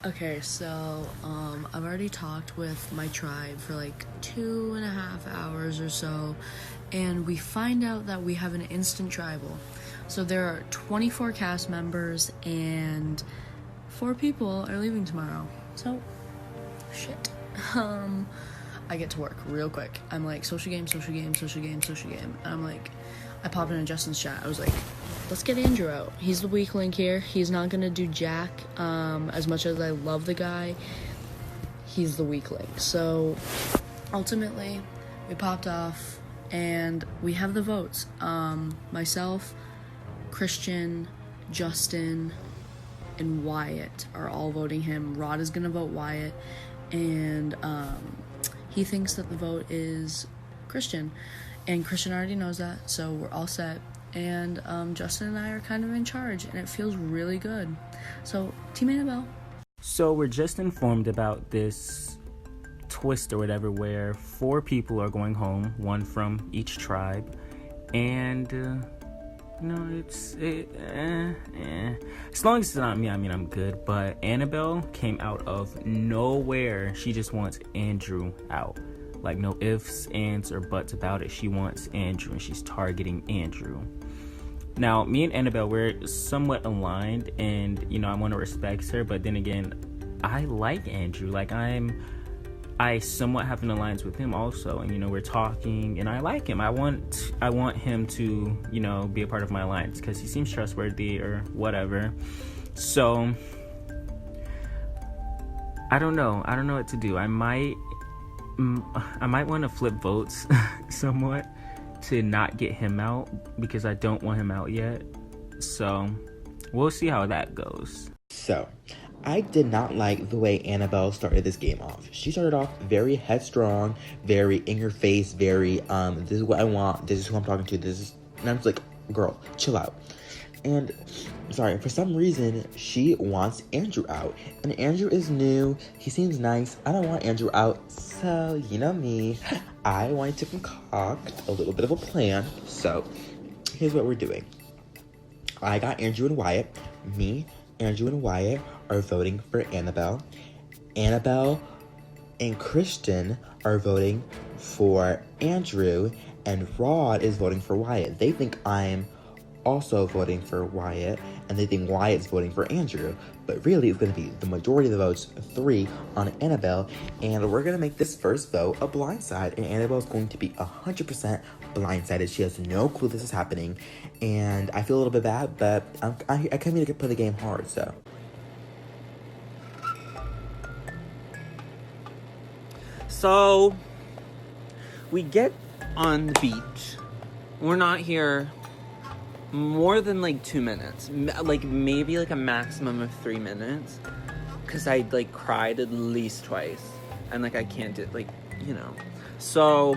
Okay, so I've already talked with my tribe for like 2.5 hours or so, and we find out that we have an instant tribal. So there are 24 cast members and 4 people are leaving tomorrow. So shit. I get to work real quick. I'm like, social game. And I'm like, I popped into Justin's chat. I was like, let's get Andrew out. He's the weak link here. He's not gonna do jack. As much as I love the guy, he's the weak link. So ultimately, we popped off and we have the votes. Myself, Christian, Justin, and Wyatt are all voting him. Rod is gonna vote Wyatt, and he thinks that the vote is Christian. And Christian already knows that, so we're all set. And Justin and I are kind of in charge, and it feels really good. So, Team Annabelle. So we're just informed about this twist or whatever where 4 people are going home, 1 from each tribe. And, as long as it's not me, I mean, I'm good. But Annabelle came out of nowhere. She just wants Andrew out. Like, no ifs, ands, or buts about it. She wants Andrew, and she's targeting Andrew. Now, me and Annabelle, we're somewhat aligned, and, I want to respect her, but then again, I like Andrew. Like, I somewhat have an alliance with him also, and, we're talking, and I like him. I want him to, be a part of my alliance, because he seems trustworthy, or whatever. So, I don't know what to do. I might want to flip votes somewhat to not get him out because I don't want him out yet. So we'll see how that goes. So I did not like the way Annabelle started this game off. She started off very headstrong, very in your face, very this is what I want, this is who I'm talking to, and I'm just like, girl, chill out. And sorry, for some reason, she wants Andrew out. And Andrew is new. He seems nice. I don't want Andrew out. So, you know me. I wanted to concoct a little bit of a plan. So, here's what we're doing. I got Andrew and Wyatt. Me, Andrew, and Wyatt are voting for Annabelle. Annabelle and Christian are voting for Andrew. And Rod is voting for Wyatt. They think I'm also voting for Wyatt, and they think Wyatt's voting for Andrew. But really, it's going to be the majority of the votes, 3 on Annabelle, and we're going to make this first vote a blindside, and Annabelle's going to be 100% blindsided. She has no clue this is happening, and I feel a little bit bad, but I came here to play the game hard, so. So, we get on the beach. We're not here more than like 2 minutes. Like maybe like a maximum of 3 minutes. Because I like cried at least twice. And like I can't do, like, you know. So,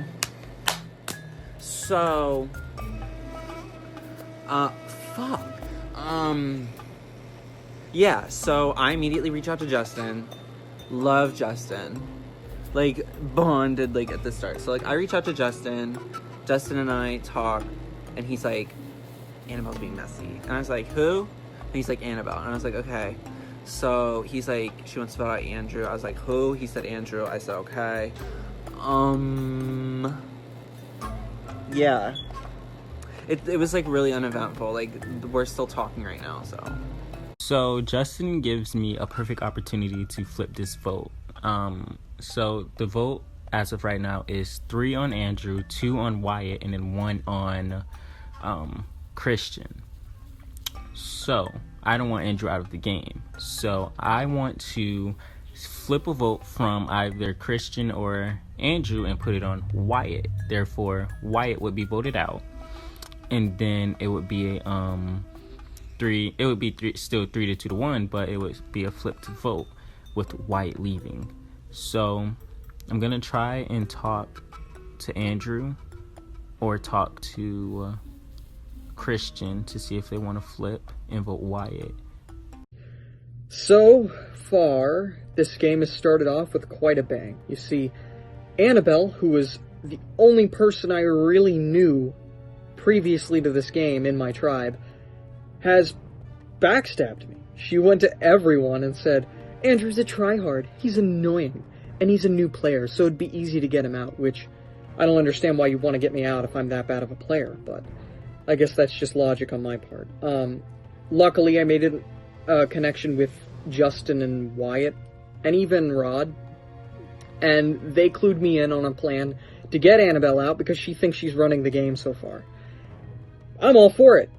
fuck. Yeah, so I immediately reach out to Justin. Love Justin. Like, bonded, like, at the start. So, like, I reach out to Justin. Justin and I talk. And he's like, Annabelle's being messy. And I was like, who? And he's like, Annabelle. And I was like, okay. So, he's like, she wants to vote out Andrew. I was like, who? He said Andrew. I said, okay. Yeah. It was, like, really uneventful. Like, we're still talking right now, so. So, Justin gives me a perfect opportunity to flip this vote. So the vote as of right now is 3 on Andrew, 2 on Wyatt, and then 1 on Christian. So I don't want Andrew out of the game. So I want to flip a vote from either Christian or Andrew and put it on Wyatt. Therefore, Wyatt would be voted out, and then it would be still 3 to 2 to 1, but it would be a flipped vote with Wyatt leaving. So I'm gonna try and talk to Andrew or talk to Christian to see if they want to flip and vote Wyatt. So far, this game has started off with quite a bang. You see, Annabelle, who was the only person I really knew previously to this game in my tribe, has backstabbed me. She went to everyone and said, Andrew's a tryhard, he's annoying, and he's a new player, so it'd be easy to get him out, which I don't understand why you want to get me out if I'm that bad of a player, but I guess that's just logic on my part. Luckily, I made a connection with Justin and Wyatt, and even Rod, and they clued me in on a plan to get Annabelle out because she thinks she's running the game so far. I'm all for it.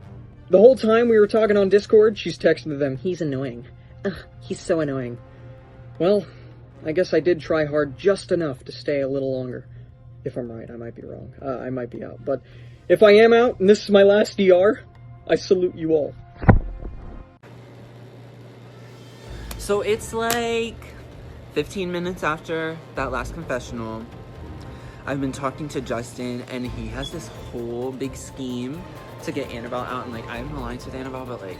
The whole time we were talking on Discord, she's texting them, he's annoying. Ugh, he's so annoying. Well, I guess I did try hard just enough to stay a little longer. If I'm right, I might be wrong. I might be out. But if I am out, and this is my last DR, I salute you all. So it's like 15 minutes after that last confessional. I've been talking to Justin, and he has this whole big scheme to get Annabelle out. And, like, I have no lines with Annabelle, but, like,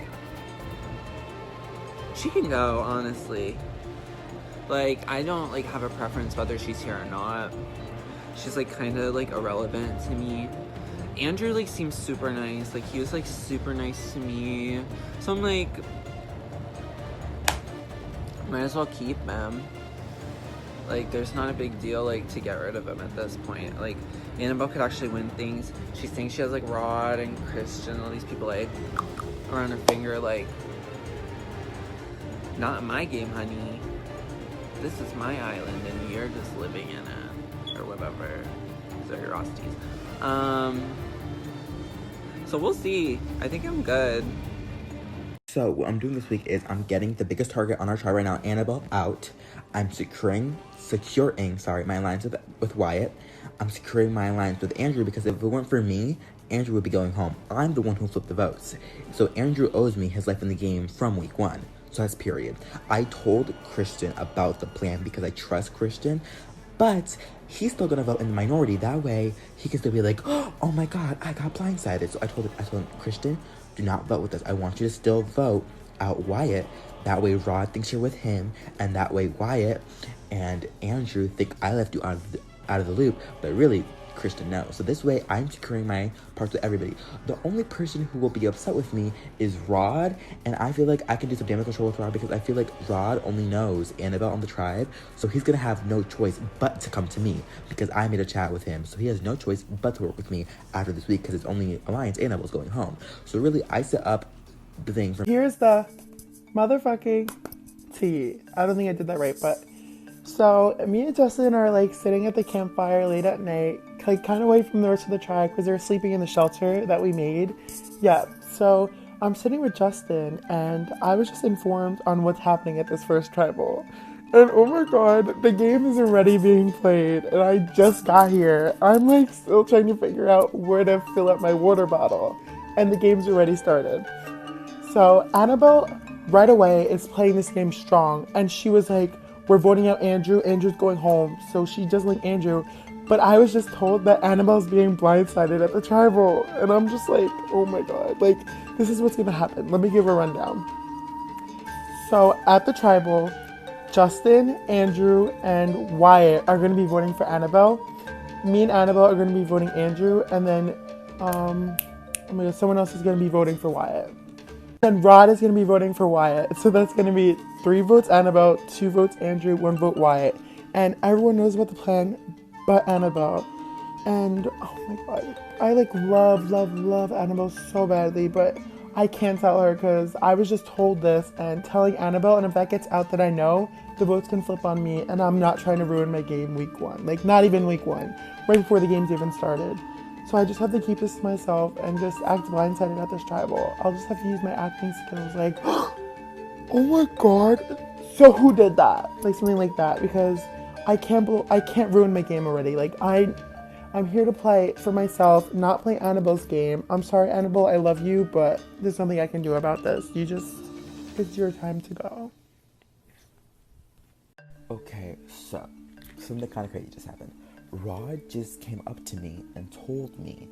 she can go, honestly. Like, I don't, like, have a preference whether she's here or not. She's, like, kind of, like, irrelevant to me. Andrew, like, seems super nice. Like, he was, like, super nice to me. So I'm, like, might as well keep him. Like, there's not a big deal, like, to get rid of him at this point. Like, Annabelle could actually win things. She thinks she has, like, Rod and Christian, all these people, like, around her finger, like, not in my game, honey. This is my island, and you're just living in it. Or whatever. These are your Rosties. So we'll see. I think I'm good. So what I'm doing this week is I'm getting the biggest target on our tribe right now, Annabelle, out. I'm securing my alliance with Wyatt. I'm securing my alliance with Andrew, because if it weren't for me, Andrew would be going home. I'm the one who flipped the votes. So Andrew owes me his life in the game from week 1. So that's period. I told Christian about the plan because I trust Christian, but he's still gonna vote in the minority. That way he can still be like, oh my god, I got blindsided. So I told him, Christian, do not vote with us. I want you to still vote out Wyatt. That way Rod thinks you're with him, and that way Wyatt and Andrew think I left you out of the loop. But really, Christian know. So this way, I'm securing my parts with everybody. The only person who will be upset with me is Rod, and I feel like I can do some damage control with Rod because I feel like Rod only knows Annabelle on the tribe, so he's gonna have no choice but to come to me because I made a chat with him. So he has no choice but to work with me after this week because it's only Alliance Annabelle's going home. So really, I set up the thing for. Here's the motherfucking tea. I don't think I did that right, but so me and Justin are like sitting at the campfire late at night, like kind of away from the rest of the tribe because they were sleeping in the shelter that we made. Yeah, so I'm sitting with Justin and I was just informed on what's happening at this first tribal. And oh my god, the game is already being played and I just got here. I'm like still trying to figure out where to fill up my water bottle and the game's already started. So Annabelle right away is playing this game strong and she was like, we're voting out Andrew. Andrew's going home. So she doesn't like Andrew. But I was just told that Annabelle's being blindsided at the tribal. And I'm just like, oh my god. Like, this is what's going to happen. Let me give a rundown. So at the tribal, Justin, Andrew, and Wyatt are going to be voting for Annabelle. Me and Annabelle are going to be voting Andrew. And then, oh my god, someone else is going to be voting for Wyatt. And Rod is going to be voting for Wyatt. So that's going to be 3 votes Annabelle, 2 votes Andrew, 1 vote Wyatt. And everyone knows about the plan but Annabelle. And oh my god, I like love Annabelle so badly, but I can't tell her because I was just told this and telling Annabelle, and if that gets out that I know, the votes can flip on me and I'm not trying to ruin my game week 1. Like not even week 1, right before the game's even started. So I just have to keep this to myself and just act blindsided at this tribal. I'll just have to use my acting skills like, oh my god, so who did that? Like something like that because I can't ruin my game already. Like I'm here to play for myself, not play Annabelle's game. I'm sorry, Annabelle, I love you, but there's nothing I can do about this. It's your time to go. Okay, so something kind of crazy just happened. Rod just came up to me and told me.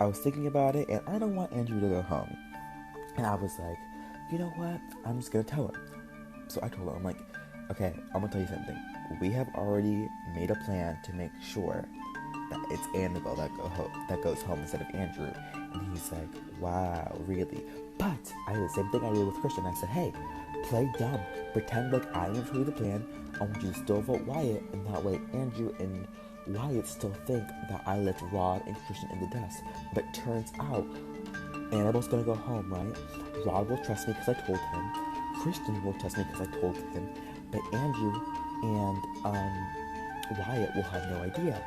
I was thinking about it and I don't want Andrew to go home. And I was like, you know what? I'm just gonna tell him. So I told him, I'm like, okay, I'm gonna tell you something. We have already made a plan to make sure that it's Annabelle that goes home instead of Andrew. And he's like, wow, really? But I did the same thing I did with Christian. I said, hey, play dumb. Pretend like I didn't tell you the plan. I want you to still vote Wyatt, and that way Andrew and Wyatt still think that I left Rod and Christian in the dust. But turns out, Annabelle's gonna go home, right? Rod will trust me because I told him. Christian will trust me because I told him. But Andrew and Wyatt will have no idea.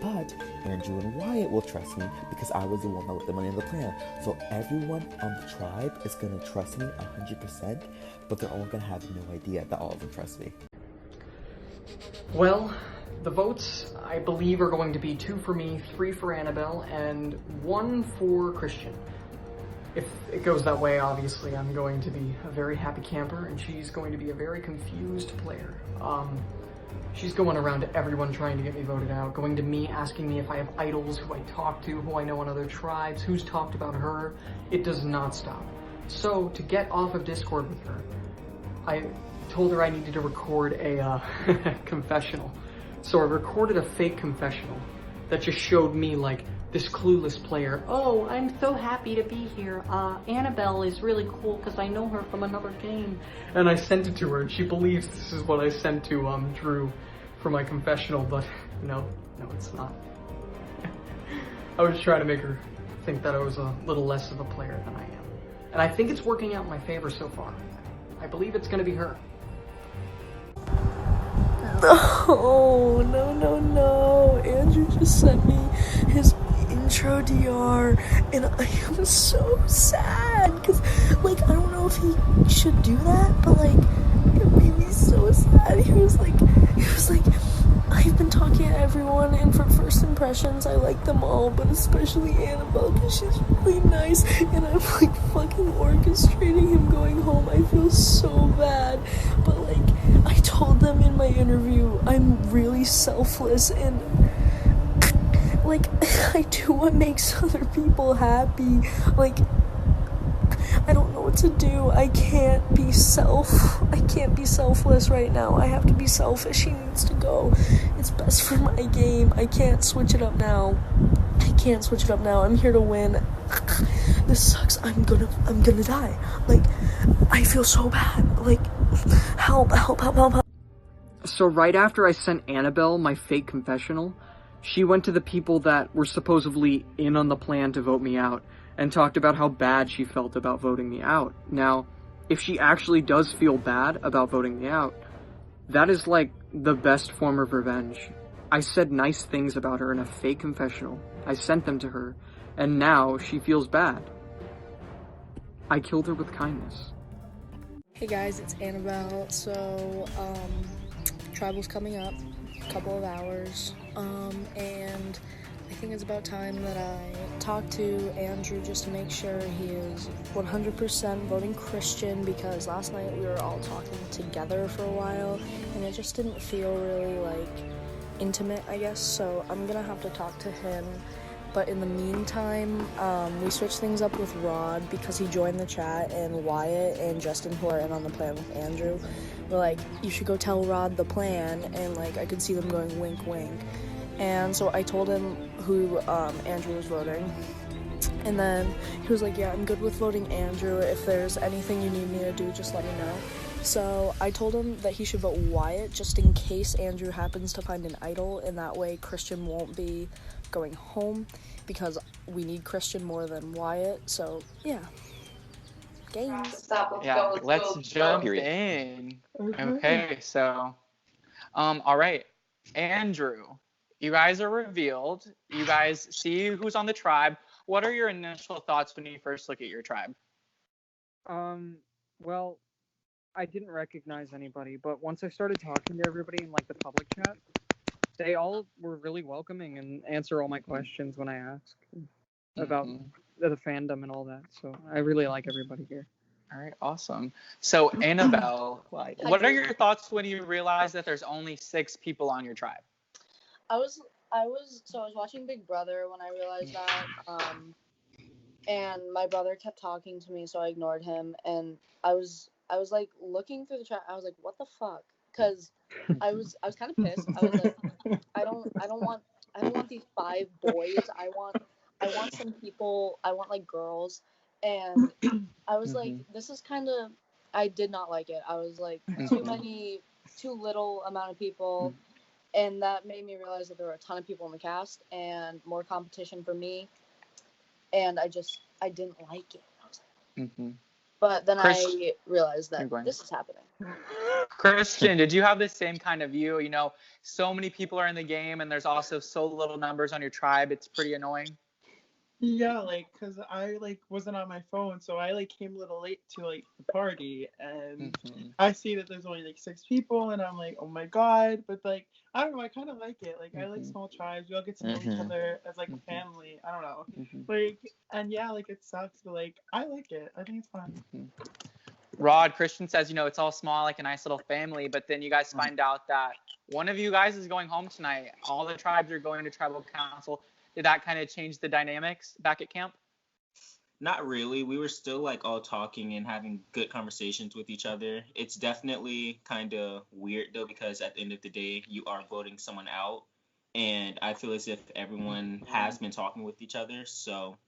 But Andrew and Wyatt will trust me because I was the one that let them in the plan. So everyone on the tribe is gonna trust me 100%, but they're all gonna have no idea that all of them trust me. Well, the votes, I believe, are going to be 2 for me, 3 for Annabelle, and 1 for Christian. If it goes that way, obviously, I'm going to be a very happy camper, and she's going to be a very confused player. She's going around to everyone trying to get me voted out, going to me, asking me if I have idols, who I talk to, who I know on other tribes, who's talked about her. It does not stop. So, to get off of Discord with her, I told her I needed to record a confessional. So I recorded a fake confessional that just showed me like this clueless player. Oh, I'm so happy to be here. Annabelle is really cool because I know her from another game. And I sent it to her and she believes this is what I sent to Drew for my confessional, but no, it's not. I was trying to make her think that I was a little less of a player than I am. And I think it's working out in my favor so far. I believe it's gonna be her. No. Andrew just sent me his intro DR and I am so sad because, like, I don't know if he should do that, but, like, it made me so sad. He was like, I've been talking to everyone and for first impressions, I like them all, but especially Annabelle because she's really nice and I'm, like, fucking orchestrating him going home. I feel so bad, but, like, I told them in my interview I'm really selfless and like I do what makes other people happy. Like I don't know what to do. I can't be selfless right now. I have to be selfish. He needs to go. It's best for my game. I can't switch it up now. I'm here to win. This sucks. I'm gonna die. Like, I feel so bad. Like, help. So right after I sent Annabelle my fake confessional, she went to the people that were supposedly in on the plan to vote me out and talked about how bad she felt about voting me out. Now, if she actually does feel bad about voting me out, that is like the best form of revenge. I said nice things about her in a fake confessional. I sent them to her, and now she feels bad. I killed her with kindness. Hey guys, it's Annabelle. So, tribal's coming up, a couple of hours, and I think it's about time that I talk to Andrew just to make sure he is 100% voting Christian, because last night we were all talking together for a while, and it just didn't feel really, like, intimate, I guess, so I'm gonna have to talk to him. But in the meantime, we switched things up with Rod because he joined the chat, and Wyatt and Justin, who are in on the plan with Andrew, were like, you should go tell Rod the plan, and like I could see them going wink wink. And so I told him who Andrew was voting, and then he was like, yeah, I'm good with voting Andrew. If there's anything you need me to do, just let me know. So I told him that he should vote Wyatt just in case Andrew happens to find an idol, and that way Christian won't be going home, because we need Christian more than Wyatt. So yeah, games. Yeah, let's jump in. Okay, so, all right, Andrew, you guys are revealed. You guys see who's on the tribe. What are your initial thoughts when you first look at your tribe? Well, I didn't recognize anybody, but once I started talking to everybody in like the public chat, they all were really welcoming and answer all my questions when I ask about the fandom and all that. So I really like everybody here. All right, awesome. So Annabelle, what are your thoughts when you realize that there's only 6 people on your tribe? I was watching Big Brother when I realized that, and my brother kept talking to me, so I ignored him, and I was like looking through the chat. I was like, what the fuck? Because I was kind of pissed. I was like, I don't want these 5 boys. I want some people. I want like girls, and I was like, this is kind of. I did not like it. I was like, too little amount of people, and that made me realize that there were a ton of people in the cast and more competition for me, and I didn't like it. I was like, but then I realized that this is happening. Christian, did you have the same kind of view? You know, so many people are in the game, and there's also so little numbers on your tribe. It's pretty annoying. Yeah, like, cause I like wasn't on my phone, so I like came a little late to like the party, and I see that there's only like 6 people, and I'm like, oh my god! But like, I don't know, I kind of like it. Like, I like small tribes. We all get to know each other as like a family. I don't know, like, and yeah, like it sucks, but like I like it. I think it's fun. Rod, Christian says, you know, it's all small, like a nice little family, but then you guys find out that one of you guys is going home tonight. All the tribes are going to tribal council. Did that kind of change the dynamics back at camp? Not really. We were still like all talking and having good conversations with each other. It's definitely kind of weird though, because at the end of the day, you are voting someone out. And I feel as if everyone has been talking with each other. So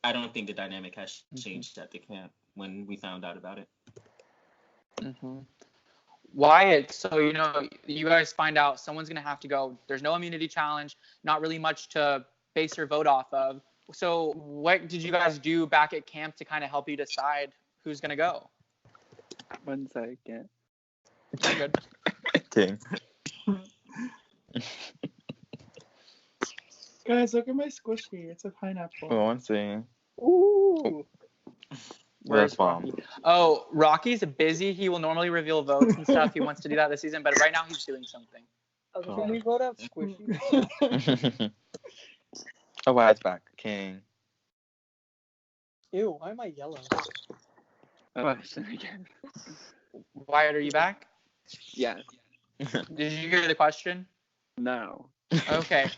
I don't think the dynamic has changed at the camp when we found out about it. Wyatt, so, you know, you guys find out someone's going to have to go. There's no immunity challenge, not really much to base your vote off of. So what did you guys do back at camp to kind of help you decide who's going to go? 1 second. Good. King. Guys, look at my squishy. It's a pineapple. Oh, I'm seeing. Ooh. Where's Mom? Oh, Rocky's busy. He will normally reveal votes and stuff. He wants to do that this season, but right now he's doing something. Okay, can we vote out Squishy? Oh, wow, it's back. King. Ew, why am I yellow? Oh, again. Wyatt, are you back? Yes. Did you hear the question? No. Okay.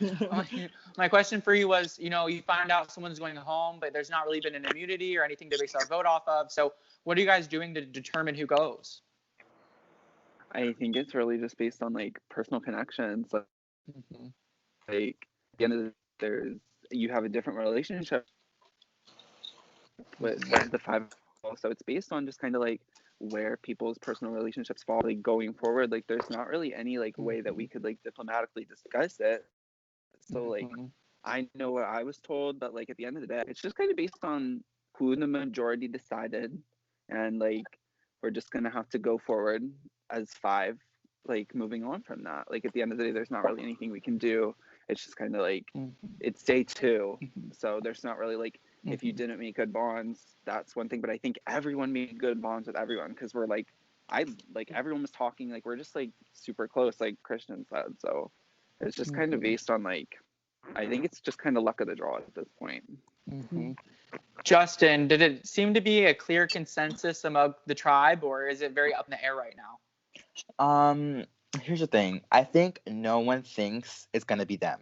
My question for you was, you find out someone's going home, but there's not really been an immunity or anything to base our vote off of. So what are you guys doing to determine who goes? I think it's really just based on like personal connections. Like, at the end of the you have a different relationship with the 5, so it's based on just kind of like where people's personal relationships fall like going forward. Like there's not really any like way that we could like diplomatically discuss it. So like I know what I was told, but like at the end of the day, it's just kind of based on who the majority decided, and like we're just gonna have to go forward as 5, like moving on from that. Like at the end of the day, there's not really anything we can do. It's just kind of like it's day 2, so there's not really like if you didn't make good bonds, that's one thing. But I think everyone made good bonds with everyone because we're like everyone was talking, like we're just like super close, like Christian said. So it's just kind of based on like I think it's just kind of luck of the draw at this point. Justin, did it seem to be a clear consensus among the tribe, or is it very up in the air right now? Here's the thing. I think no one thinks it's gonna be them.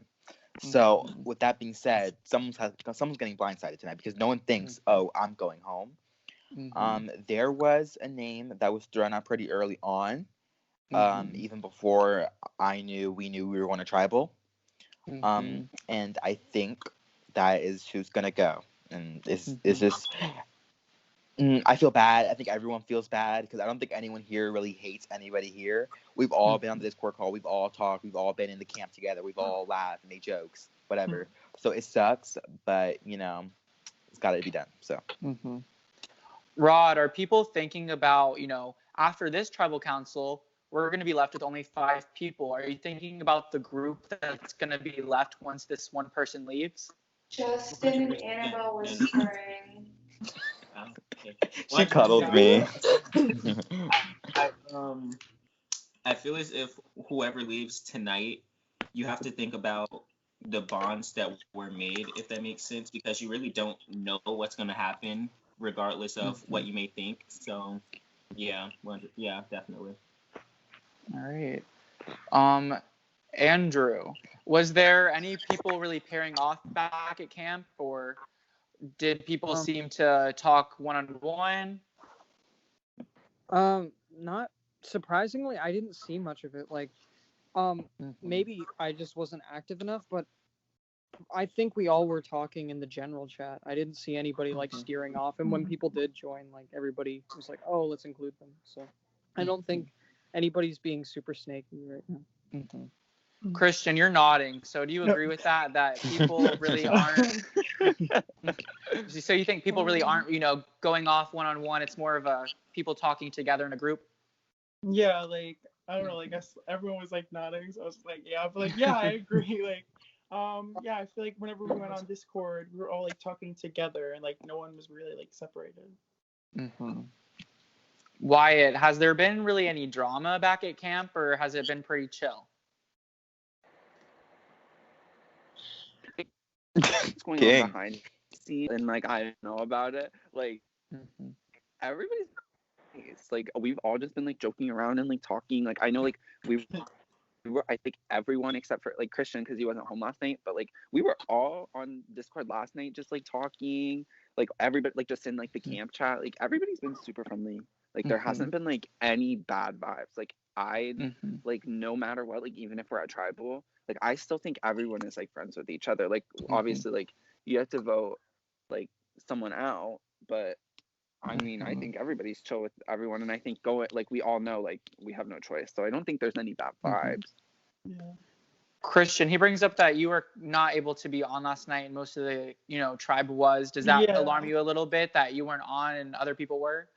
So with that being said, someone's getting blindsided tonight because no one thinks, oh, I'm going home. There was a name that was thrown out pretty early on, even before we knew we were going to tribal. And I think that is who's gonna go. And is this? I feel bad. I think everyone feels bad because I don't think anyone here really hates anybody here. We've all been on the Discord call. We've all talked. We've all been in the camp together. We've all laughed, made jokes, whatever. So it sucks, but it's got to be done. So. Rod, are people thinking about, after this tribal council, we're going to be left with only 5 people. Are you thinking about the group that's going to be left once this one person leaves? Justin and Annabelle whispering. She cuddled me. I feel as if whoever leaves tonight, you have to think about the bonds that were made, if that makes sense, because you really don't know what's going to happen regardless of what you may think. So yeah, definitely. All right. Andrew, was there any people really pairing off back at camp, or did people seem to talk one-on-one? Not surprisingly, I didn't see much of it. Like, maybe I just wasn't active enough, but I think we all were talking in the general chat. I didn't see anybody like steering off, and when people did join, like everybody was like, "Oh, let's include them." So I don't think anybody's being super snaky right now. Christian, you're nodding. So do you agree with that? That people really aren't. So you think people really aren't, going off one-on-one? It's more of a people talking together in a group. Yeah, like I don't know. Like everyone was like nodding, so I was like, yeah, but like yeah, I agree. Like, yeah, I feel like whenever we went on Discord, we were all like talking together, and like no one was really like separated. Wyatt, has there been really any drama back at camp, or has it been pretty chill? What's going on behind the scenes, and like I don't know about it. Like everybody's like we've all just been like joking around and like talking. Like I know like we were, I think everyone except for like Christian because he wasn't home last night, but like we were all on Discord last night just like talking. Like everybody like just in like the camp chat. Like everybody's been super friendly. Like there hasn't been like any bad vibes. Like like no matter what, like even if we're at tribal, like I still think everyone is like friends with each other. Like obviously like you have to vote like someone out, but I mean I think everybody's chill with everyone, and I think like we all know like we have no choice. So I don't think there's any bad vibes. Christian, he brings up that you were not able to be on last night and most of the, tribe was. Does that alarm you a little bit that you weren't on and other people were?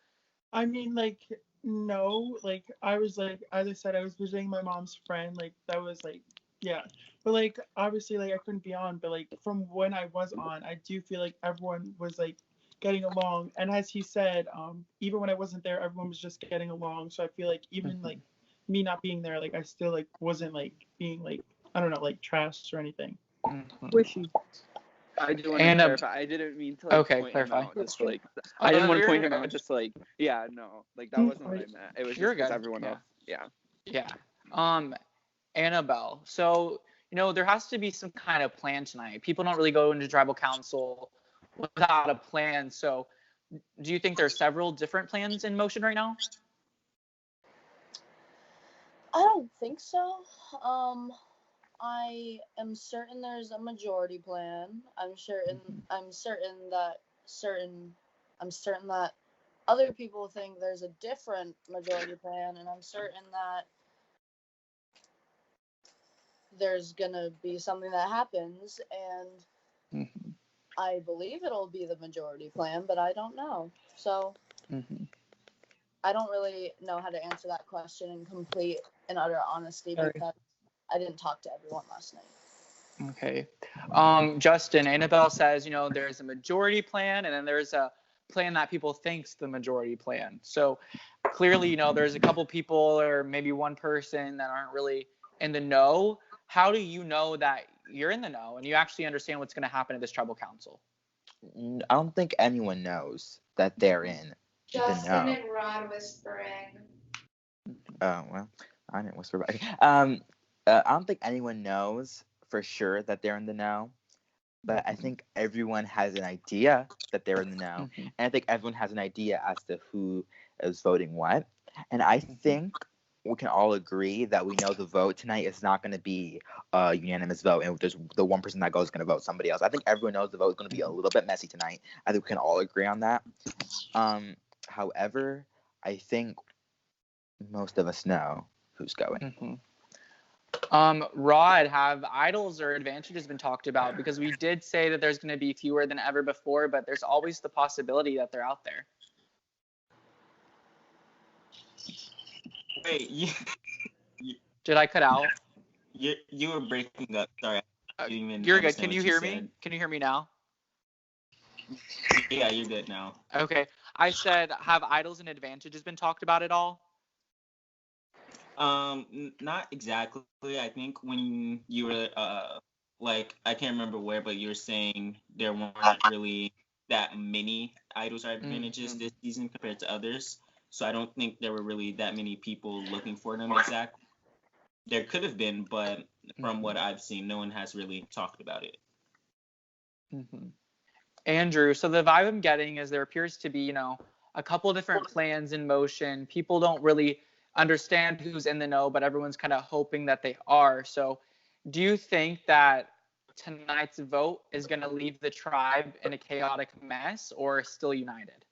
I mean, like, no, like, I was, like, as I said, I was visiting my mom's friend, like, that was, like, yeah, but, like, obviously, like, I couldn't be on, but, like, from when I was on, I do feel like everyone was, like, getting along, and as he said, even when I wasn't there, everyone was just getting along, so I feel like even, like, me not being there, like, I still, like, wasn't, like, being, like, I don't know, like, trashed or anything. Wishy. I do want to clarify. I didn't mean to like point him out. Just like I didn't want to point him out. Just like no, like that wasn't what I meant. It was just because everyone else. Yeah. Annabelle. So there has to be some kind of plan tonight. People don't really go into tribal council without a plan. So do you think there are several different plans in motion right now? I don't think so. I am certain there's a majority plan. I'm certain that other people think there's a different majority plan, and I'm certain that there's gonna be something that happens, and I believe it'll be the majority plan, but I don't know. So I don't really know how to answer that question in complete and utter honesty because I didn't talk to everyone last night. Okay. Justin, Annabelle says, there's a majority plan, and then there's a plan that people think's the majority plan. So clearly, there's a couple people or maybe one person that aren't really in the know. How do you know that you're in the know and you actually understand what's going to happen at this tribal council? I don't think anyone knows that they're in Justin the know. and Rod whispering. Oh, well, I didn't whisper back. I don't think anyone knows for sure that they're in the know, but I think everyone has an idea that they're in the know, and I think everyone has an idea as to who is voting what. And I think we can all agree that we know the vote tonight is not going to be a unanimous vote, and there's the one person that goes is going to vote somebody else. I think everyone knows the vote is going to be a little bit messy tonight. I think we can all agree on that. However, I think most of us know who's going. Rod, have idols or advantages been talked about? Because we did say that there's going to be fewer than ever before, but there's always the possibility that they're out there. Wait, did I cut out? You were breaking up. Sorry. You're good. Can you hear me? Can you hear me now? Yeah, you're good now. Okay. I said, have idols and advantages been talked about at all? Not exactly. I think when you were I can't remember where, but you were saying there weren't really that many idols or advantages this season compared to others. So I don't think there were really that many people looking for them exactly. There could have been, but from what I've seen, no one has really talked about it. Andrew, so the vibe I'm getting is there appears to be, a couple different plans in motion. People don't really understand who's in the know, but everyone's kind of hoping that they are. So do you think that tonight's vote is going to leave the tribe in a chaotic mess or still united?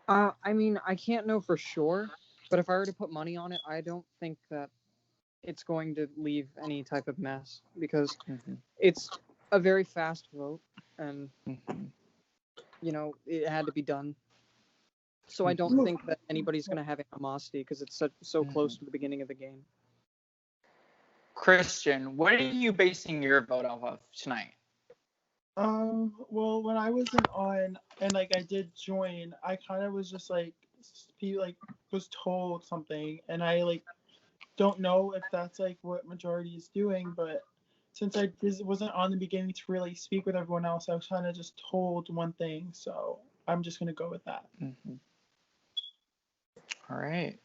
I mean, I can't know for sure, but if I were to put money on it, I don't think that it's going to leave any type of mess because it's a very fast vote and, it had to be done. So I don't think that anybody's going to have animosity because it's so close to the beginning of the game. Christian, what are you basing your vote off of tonight? Well, when I wasn't on and I did join, I kind of was just was told something, and I don't know if that's what majority is doing, but since I wasn't on the beginning to really speak with everyone else, I was kind of just told one thing, so I'm just gonna go with that. All right.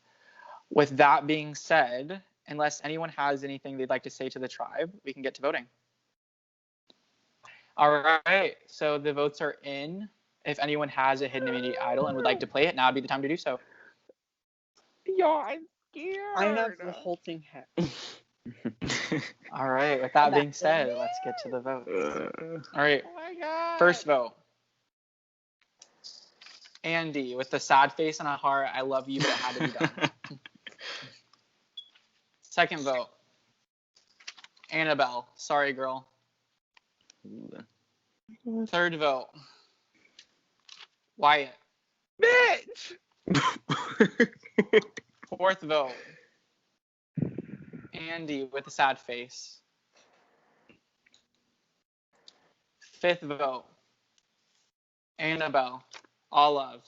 With that being said, unless anyone has anything they'd like to say to the tribe, we can get to voting. All right, so the votes are in. If anyone has a hidden immunity idol and would like to play it, now would be the time to do so. Yo, I'm scared. I have the halting hat. All right, with that being said, let's get to the vote. All right, first vote. Andy, with the sad face and a heart, I love you, but it had to be done. Second vote. Annabelle, sorry, girl. Third vote. Wyatt. Bitch! Fourth vote. Andy with a sad face. Fifth vote. Annabelle. All love.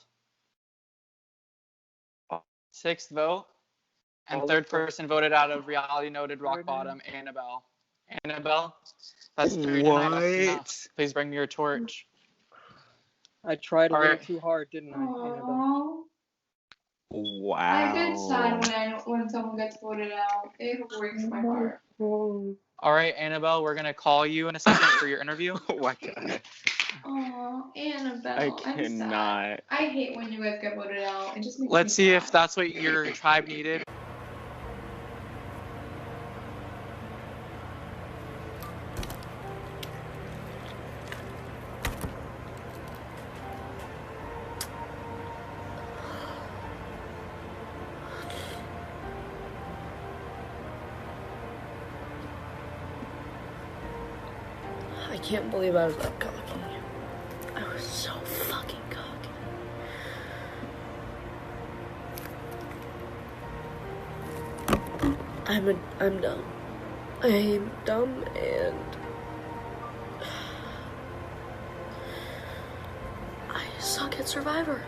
Sixth vote. And third person voted out of Realitynoted rock bottom, Annabelle. Annabelle, that's 3 tonight. That's enough. Please bring me your torch. I tried a little too hard, didn't I, Annabelle? Wow. I get sad when someone gets voted out. It breaks my heart. All right, Annabelle, we're gonna call you in a second for your interview. Oh my god. Oh, Annabelle, I I'm sad. cannot. I hate when you guys get voted out. It just makes Let's me see sad. if that's what your tribe needed. I can't believe I was that cocky. I was so fucking cocky. I'm dumb. I'm dumb and I suck at Survivor.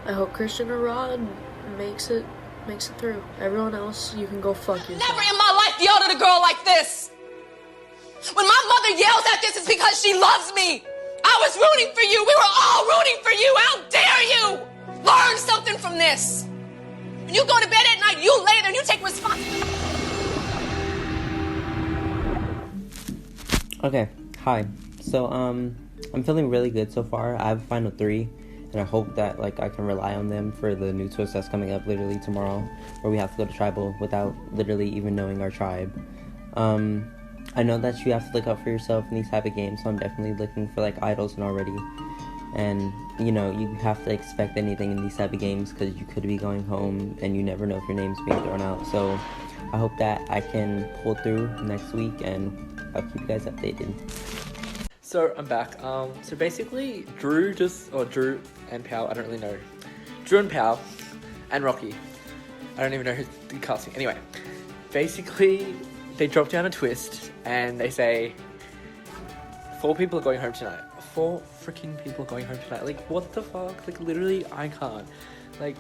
I hope Christian or Rod makes it through. Everyone else, you can go fuck yourself. Never in my life yelled at a girl like this. When my mother yells at this, it's because she loves me. I was rooting for you. We were all rooting for you. How dare you? Learn something from this. When you go to bed at night, you lay there and you take responsibility. Okay, hi. So, I'm feeling really good so far. I have a final 3, and I hope that, like, I can rely on them for the new twist that's coming up literally tomorrow, where we have to go to tribal without literally even knowing our tribe. I know that you have to look out for yourself in these type of games, so I'm definitely looking for, like, idols and already. And, you know, you have to expect anything in these type of games, because you could be going home, and you never know if your name's being thrown out. So, I hope that I can pull through next week, and I'll keep you guys updated. So I'm back. So basically, Drew and Pal, I don't really know. Drew and Pal, and Rocky. I don't even know who's the casting. Anyway, basically, they drop down a twist, and they say, 4 people are going home tonight. 4 freaking people are going home tonight. Like, what the fuck? Like, literally, I can't. Like,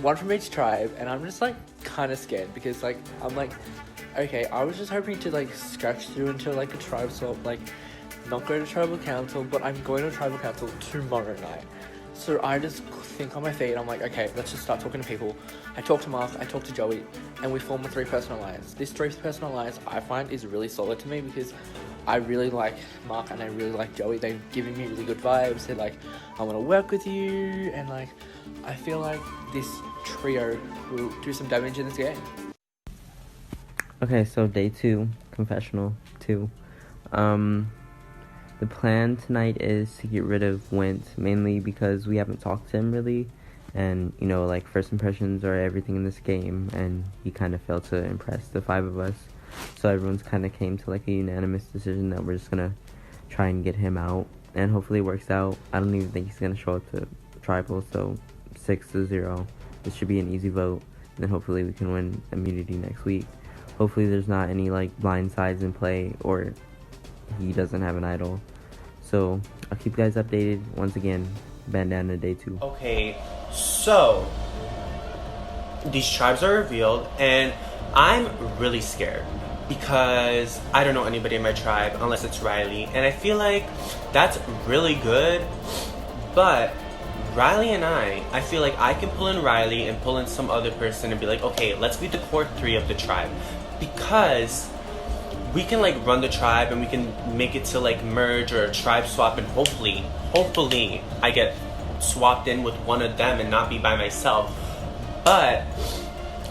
1 from each tribe, and I'm just, like, kind of scared, because, like, I'm like, okay, I was just hoping to, like, scratch through into, like, a tribe swap, like, not go to tribal council, but I'm going to tribal council tomorrow night. So I just think on my feet, I'm like, okay, let's just start talking to people. I talk to Mark, I talk to Joey, and we form a 3-person alliance. This 3-person alliance, I find, is really solid to me, because I really like Mark and I really like Joey. They're giving me really good vibes. They're like, I want to work with you, and, like, I feel like this trio will do some damage in this game. Okay, so day 2, confessional 2. The plan tonight is to get rid of Wint, mainly because we haven't talked to him really, and, you know, like, first impressions are everything in this game, and he kind of failed to impress the 5 of us, so everyone's kind of came to, like, a unanimous decision that we're just gonna try and get him out, and hopefully it works out. I don't even think he's gonna show up to tribal, so 6-0. This should be an easy vote, and then hopefully we can win immunity next week. Hopefully there's not any, like, blind sides in play, or he doesn't have an idol. So I'll keep you guys updated. Once again, bandana day 2. Okay, so these tribes are revealed, and I'm really scared because I don't know anybody in my tribe unless it's Riley, and I feel like that's really good, but Riley and I feel like I can pull in Riley and pull in some other person and be like, okay, let's be the core 3 of the tribe, because we can, like, run the tribe and we can make it to, like, merge or a tribe swap, and hopefully I get swapped in with one of them and not be by myself. But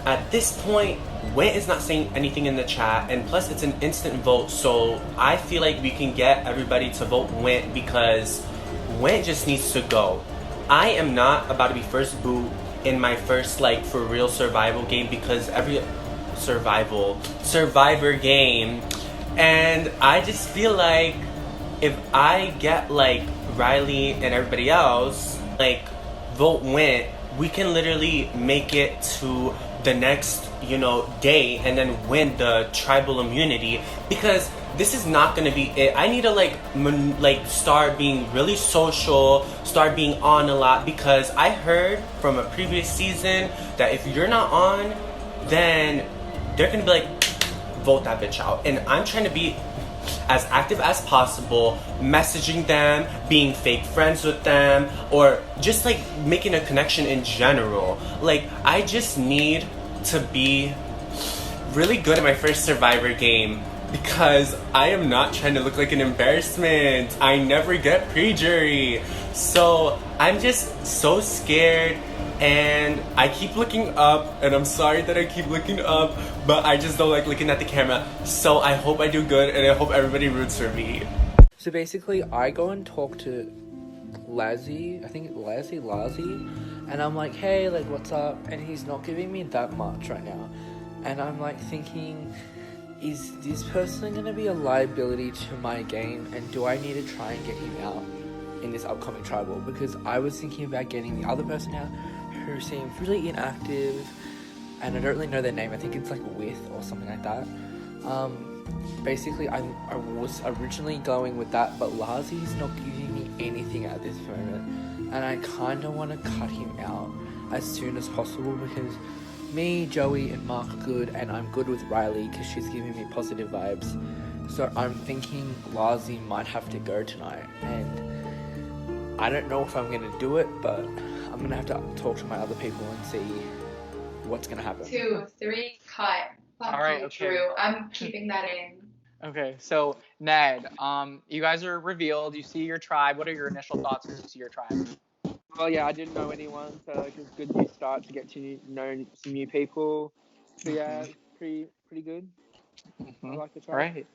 at this point, Wint is not saying anything in the chat, and plus it's an instant vote, so I feel like we can get everybody to vote Wint, because Wint just needs to go. I am not about to be first boot in my first, like, for real survival game, because every survivor game, and I just feel like if I get, like, Riley and everybody else, like, vote Wint, we can literally make it to the next, you know, day and then win the tribal immunity, because this is not gonna be it. I need to, like, start being really social, start being on a lot, because I heard from a previous season that if you're not on, then they're gonna be like, vote that bitch out. And I'm trying to be as active as possible, messaging them, being fake friends with them, or just like making a connection in general. Like, I just need to be really good at my first Survivor game because I am not trying to look like an embarrassment. I never get pre-jury. So I'm just so scared and I keep looking up, and I'm sorry that I keep looking up, but I just don't like looking at the camera. So I hope I do good, and I hope everybody roots for me. So basically, I go and talk to Lazzy, and I'm like, hey, like, what's up? And he's not giving me that much right now. And I'm like thinking, is this person going to be a liability to my game? And do I need to try and get him out in this upcoming tribal? Because I was thinking about getting the other person out who seems really inactive, and I don't really know their name. I think it's like With or something like that. Basically, I was originally going with that, but Lazzy's not giving me anything at this moment, and I kind of want to cut him out as soon as possible because me, Joey, and Mark are good, and I'm good with Riley because she's giving me positive vibes. So I'm thinking Lazzy might have to go tonight, and I don't know if I'm going to do it, but I'm going to have to talk to my other people and see what's going to happen. 2, 3, cut. All right, okay. True. I'm keeping that in. Okay, so Ned, you guys are revealed. You see your tribe. What are your initial thoughts when you see your tribe? Well, yeah, I didn't know anyone, so like, it's a good new start to get to know some new people. So yeah, pretty good. I like the tribe.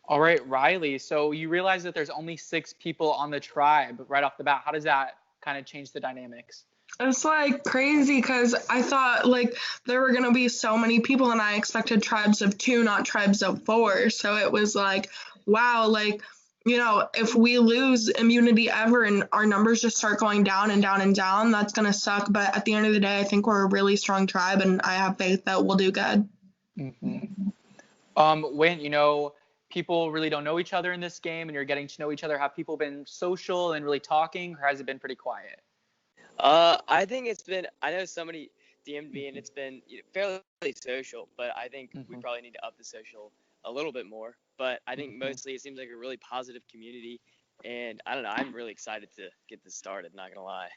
All right, Riley. So you realize that there's only 6 people on the tribe right off the bat. How does that kind of change the dynamics? It's like crazy because I thought like there were gonna be so many people and I expected tribes of 2, not tribes of 4. So it was like, wow, like, you know, if we lose immunity ever and our numbers just start going down and down and down, that's gonna suck. But at the end of the day, I think we're a really strong tribe and I have faith that we'll do good. When, you know, people really don't know each other in this game and you're getting to know each other, have people been social and really talking, or has it been pretty quiet? I think it's been, I know somebody DM'd me and it's been fairly social, but I think we probably need to up the social a little bit more. But I think mostly it seems like a really positive community, and I don't know, I'm really excited to get this started, not gonna lie.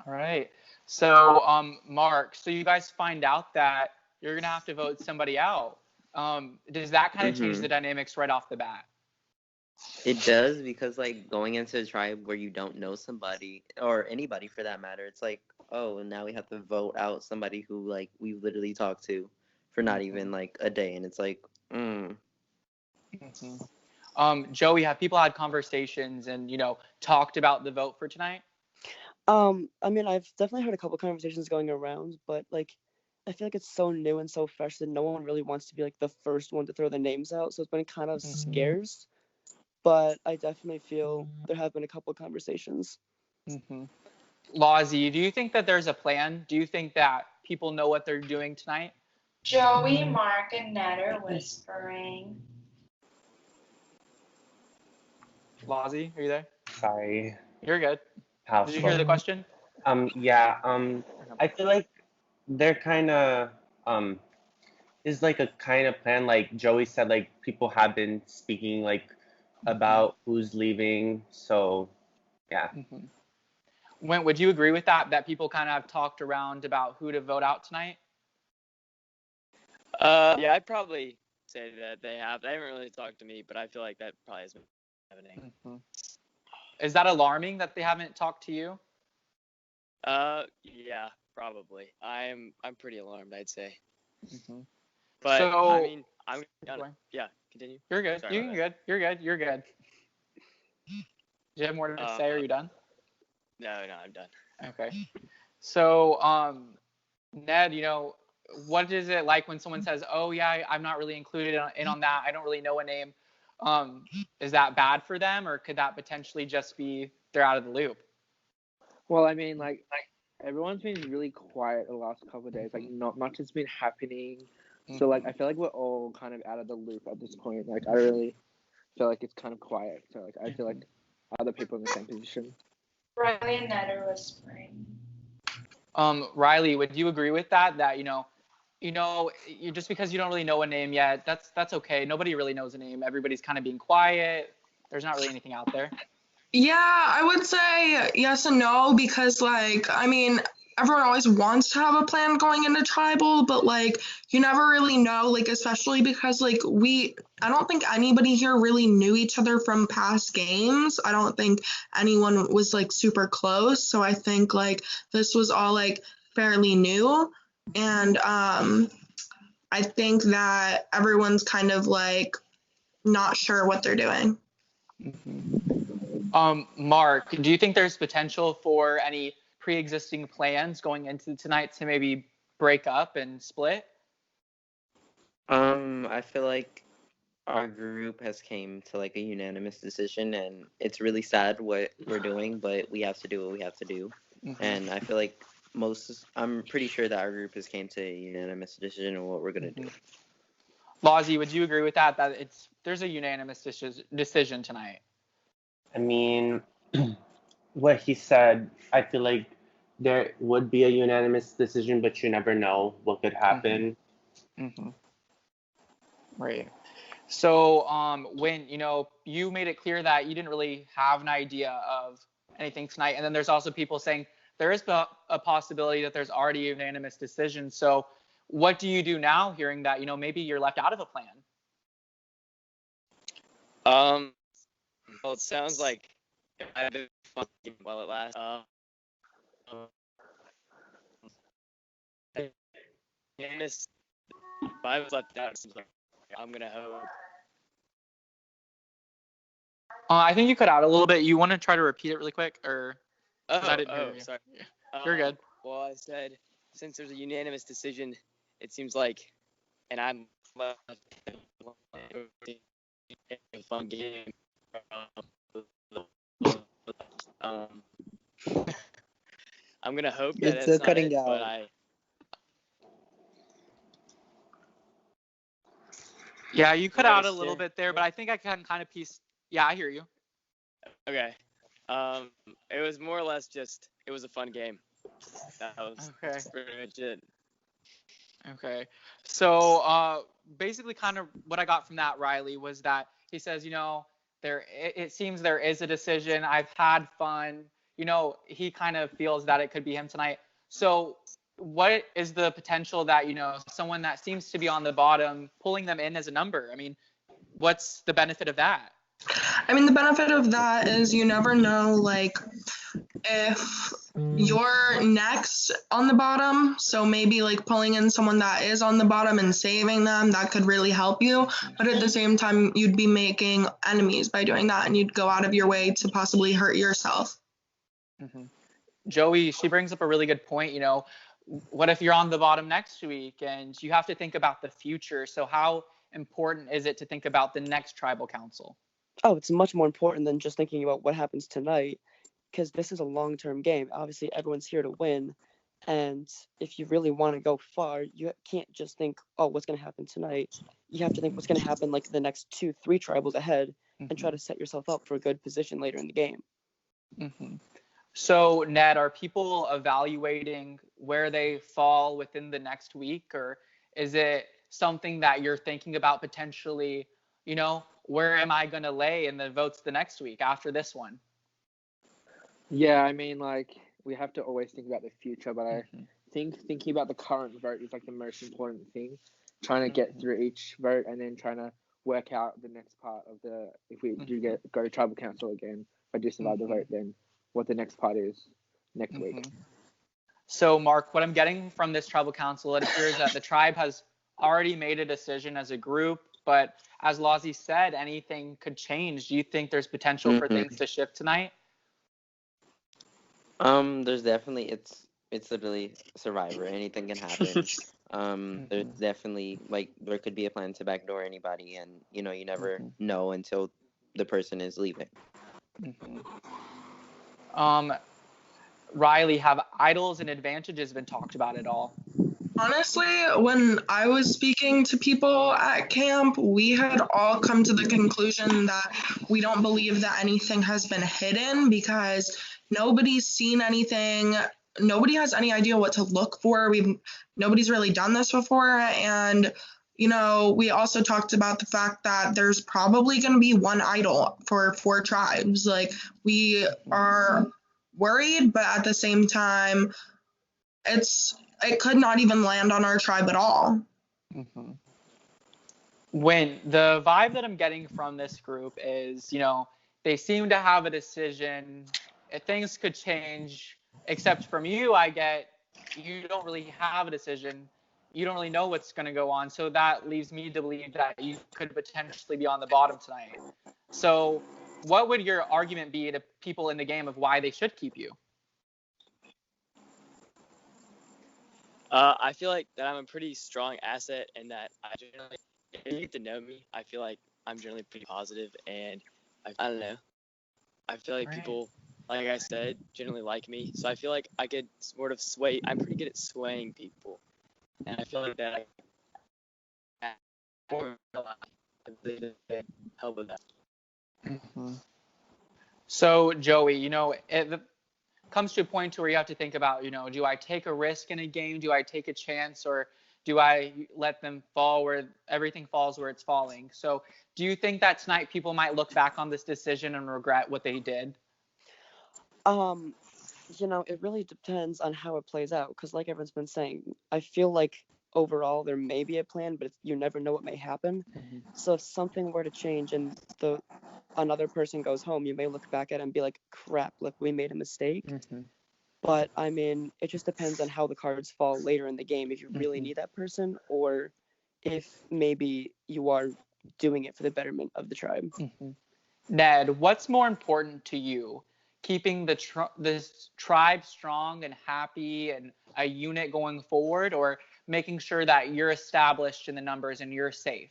All right. So, Mark, so you guys find out that you're gonna have to vote somebody out. Does that kind of change the dynamics right off the bat? It does, because like going into a tribe where you don't know somebody or anybody for that matter, it's like, oh, now we have to vote out somebody who like we literally talked to for not even like a day, and it's like, Joey, have people had conversations and, you know, talked about the vote for tonight? I mean, I've definitely heard a couple conversations going around, but like I feel like it's so new and so fresh that no one really wants to be like the first one to throw their names out, so it's been kind of scarce. But I definitely feel there have been a couple of conversations. Lozzie, do you think that there's a plan? Do you think that people know what they're doing tonight? Joey, Mark, and Ned are whispering. Lozzie, are you there? Sorry. You're good. Did you hear the question? Yeah. I feel like they're kind of is like a kind of plan. Like Joey said, like people have been speaking like about who's leaving. So, yeah. Would you agree with that? That people kind of have talked around about who to vote out tonight? Yeah, I'd probably say that they have. They haven't really talked to me, but I feel like that probably has been happening. Is that alarming that they haven't talked to you? Yeah, probably. I'm pretty alarmed, I'd say. But So, I mean, yeah, continue. You're good. Sorry You're about good. You're good. You're good. Do you have more to say? Or are you done? No, I'm done. Okay. So, Ned, you know, what is it like when someone says, "Oh yeah, I'm not really included in on that. I don't really know a name." Is that bad for them, or could that potentially just be they're out of the loop? Well, I mean, like everyone's been really quiet the last couple of days. Like, not much has been happening. So, like, I feel like we're all kind of out of the loop at this point. Like, I really feel like it's kind of quiet. So, like, I feel like other people in the same position. Riley and Ned are whispering. Riley, would you agree with that? That, you know, you know, just because you don't really know a name yet, that's okay. Nobody really knows a name. Everybody's kind of being quiet. There's not really anything out there. Yeah, I would say yes and no because, like, I mean, everyone always wants to have a plan going into tribal, but, like, you never really know, like, especially because, like, I don't think anybody here really knew each other from past games. I don't think anyone was, like, super close. So I think, like, this was all, like, fairly new. And I think that everyone's kind of, like, not sure what they're doing. Mark, do you think there's potential for any pre-existing plans going into tonight to maybe break up and split? I feel like our group has came to like a unanimous decision, and it's really sad what we're doing, but we have to do what we have to do. And I feel like I'm pretty sure that our group has came to a unanimous decision on what we're gonna do. Lozzie, would you agree with that? That there's a unanimous decision tonight. I mean, what he said, I feel like there would be a unanimous decision, but you never know what could happen. Right. So when, you know, you made it clear that you didn't really have an idea of anything tonight, and then there's also people saying there is a possibility that there's already a unanimous decision. So what do you do now, hearing that, you know, maybe you're left out of a plan? Well, it sounds like I've been fucking while it lasts. If I was left out, it seems like I'm gonna hope. I think you cut out a little bit. You want to try to repeat it really quick, or? I didn't hear you. Sorry. You're good. Well, I said since there's a unanimous decision, it seems like, and I'm a fun game. I'm gonna hope that It's it's not cutting it, out. but Yeah, you cut Right, out a little bit there, but I think I can kind of piece. Yeah, I hear you. Okay. It was more or less just it was a fun game. That was pretty much it. Okay. So basically kind of what I got from that, Riley, was that he says, you know, it seems there is a decision. I've had fun. You know, he kind of feels that it could be him tonight. So what is the potential that, you know, someone that seems to be on the bottom, pulling them in as a number? I mean, what's the benefit of that? I mean, the benefit of that is you never know, like, if you're next on the bottom, so maybe like pulling in someone that is on the bottom and saving them, that could really help you. But at the same time, you'd be making enemies by doing that, and you'd go out of your way to possibly hurt yourself. Joey, she brings up a really good point. You know, what if you're on the bottom next week, and you have to think about the future? So how important is it to think about the next tribal council? Oh, it's much more important than just thinking about what happens tonight, because this is a long-term game. Obviously, everyone's here to win, and if you really want to go far, you can't just think, oh, what's going to happen tonight? You have to think what's going to happen like the next 2-3 tribals ahead, and try to set yourself up for a good position later in the game. So, Ned, are people evaluating where they fall within the next week, or is it something that you're thinking about potentially, you know, where am I going to lay in the votes the next week after this one? Yeah, I mean, like, we have to always think about the future, but I think thinking about the current vote is like the most important thing. Trying to get through each vote and then trying to work out the next part of if we do go to tribal council again, if I do survive the vote, then what the next part is next week. So, Mark, what I'm getting from this tribal council, it appears that the tribe has already made a decision as a group, but as Lozzie said, anything could change. Do you think there's potential for things to shift tonight? There's definitely it's literally Survivor. Anything can happen. There's definitely like there could be a plan to backdoor anybody, and you know you never know until the person is leaving. Riley, have idols and advantages been talked about at all? Honestly, when I was speaking to people at camp, we had all come to the conclusion that we don't believe that anything has been hidden because nobody's seen anything nobody has any idea what to look for. Nobody's really done this before, and we also talked about the fact that there's probably going to be one idol for 4 tribes. Like, we are worried, but at the same time, it could not even land on our tribe at all. Mm-hmm. When the vibe that I'm getting from this group is, they seem to have a decision. Things could change, except from you, I get you don't really have a decision. You don't really know what's going to go on. So that leaves me to believe that you could potentially be on the bottom tonight. So what would your argument be to people in the game of why they should keep you? I feel like that I'm a pretty strong asset, and that if you get to know me, I feel like I'm generally pretty positive, and I don't know. I feel like people, like I said, generally like me, so I feel like I could sort of sway. I'm pretty good at swaying people, and I feel like that I help with that. Mm-hmm. So Joey, it comes to a point where you have to think about, do I take a risk in a game? Do I take a chance, or do I let them fall where everything falls where it's falling? So do you think that tonight people might look back on this decision and regret what they did? It really depends on how it plays out, because like everyone's been saying, I feel like overall there may be a plan, but you never know what may happen. Mm-hmm. So if something were to change and another person goes home, you may look back at it and be like, crap, look, we made a mistake. Mm-hmm. But I mean, it just depends on how the cards fall later in the game, if you really need that person, or if maybe you are doing it for the betterment of the tribe. Mm-hmm. Ned, what's more important to you? Keeping this tribe strong and happy and a unit going forward, or making sure that you're established in the numbers and you're safe?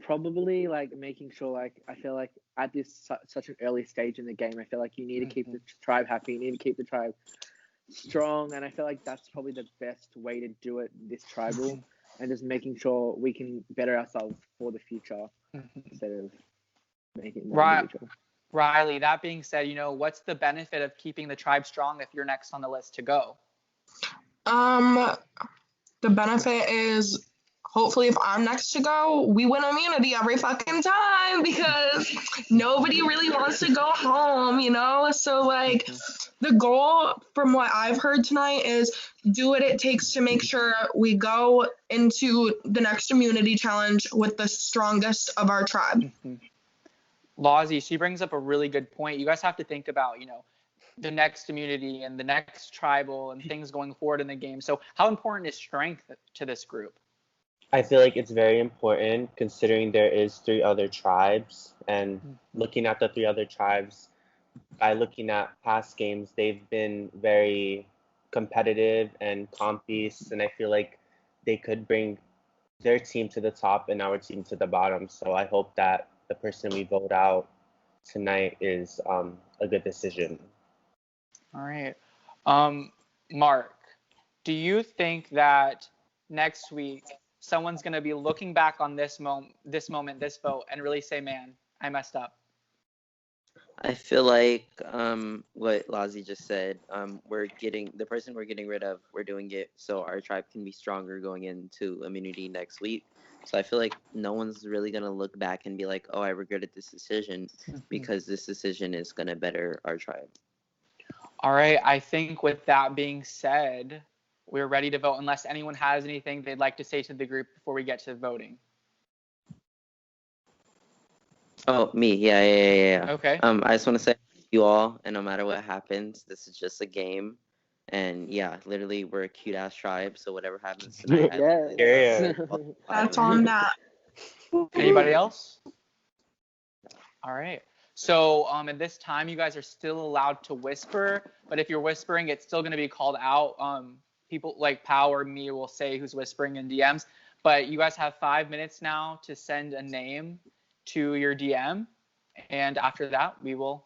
Probably like making sure, like, I feel like at this such an early stage in the game, I feel like you need to keep the tribe happy, you need to keep the tribe strong, and I feel like that's probably the best way to do it this tribal, and just making sure we can better ourselves for the future instead of making it individual. Riley, that being said, what's the benefit of keeping the tribe strong if you're next on the list to go? The benefit is, hopefully, if I'm next to go, we win immunity every fucking time, because nobody really wants to go home, So, like, the goal, from what I've heard tonight, is do what it takes to make sure we go into the next immunity challenge with the strongest of our tribe. Lozzie, she brings up a really good point. You guys have to think about, the next immunity and the next tribal and things going forward in the game. So how important is strength to this group? I feel like it's very important, considering there is 3 other tribes, and looking at the 3 other tribes, by looking at past games, they've been very competitive and compies, and I feel like they could bring their team to the top and our team to the bottom. So I hope that the person we vote out tonight is a good decision. All right. Mark, do you think that next week someone's going to be looking back on this moment, this vote, and really say, man, I messed up? I feel like what Lazi just said, the person we're getting rid of, we're doing it so our tribe can be stronger going into immunity next week. So I feel like no one's really going to look back and be like, oh, I regretted this decision, because this decision is going to better our tribe. All right. I think with that being said, we're ready to vote, unless anyone has anything they'd like to say to the group before we get to voting. Oh, me. Yeah. Okay. I just want to say you all, and no matter what happens, this is just a game. And yeah, literally, we're a cute ass tribe, so whatever happens tonight, That's on that. Anybody else? All right. So at this time, you guys are still allowed to whisper, but if you're whispering, it's still going to be called out. People like Pow or me will say who's whispering in DMs, but you guys have 5 minutes now to send a name to your DM, and after that, we will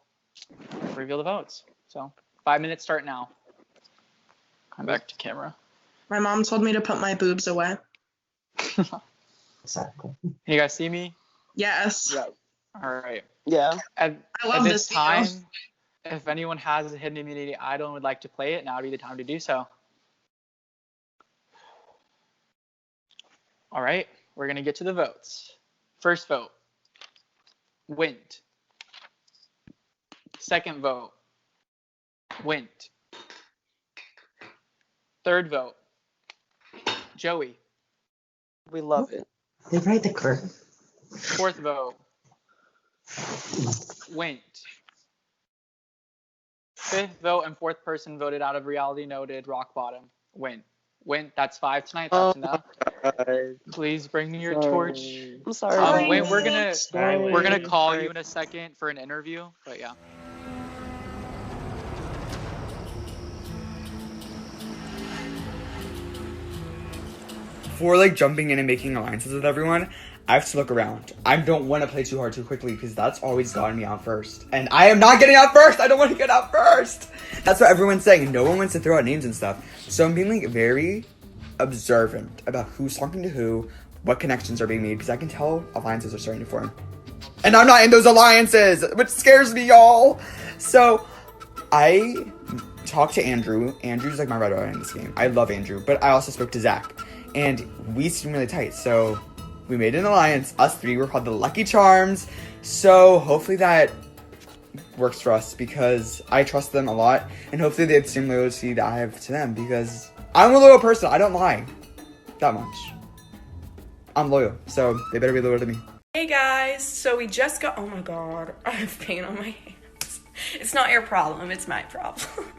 reveal the votes. So 5 minutes start now. Come back to camera. My mom told me to put my boobs away. Exactly. You guys see me? Yes. Yeah. All right. Yeah. I love this time. If anyone has a hidden immunity idol and would like to play it, now would be the time to do so. All right, we're going to get to the votes. First vote, Wint. Second vote, Wint. Third vote, Joey. We love it. They write the curve. Fourth vote, Wint. Fifth vote and fourth person voted out of Realitynoted, rock bottom, Wint. Wint, that's 5 tonight. That's enough. Please bring me your torch. I'm sorry. Wait, we're gonna call you in a second for an interview. But yeah. Before like jumping in and making alliances with everyone, I have to look around. I don't want to play too hard too quickly because that's always gotten me out first. And I am not getting out first! I don't want to get out first! That's what everyone's saying. No one wants to throw out names and stuff. So I'm being like very observant about who's talking to who, what connections are being made, because I can tell alliances are starting to form. And I'm not in those alliances, which scares me, y'all! So I talked to Andrew. Andrew's like my ride or die in this game. I love Andrew, but I also spoke to Zach. And we seem really tight, so we made an alliance. Us three were called the Lucky Charms. So hopefully that works for us because I trust them a lot. And hopefully they have the same loyalty that I have to them because I'm a loyal person. I don't lie that much. I'm loyal, so they better be loyal to me. Hey guys, so we just got, oh my god, I have pain on my hands. It's not your problem, it's my problem.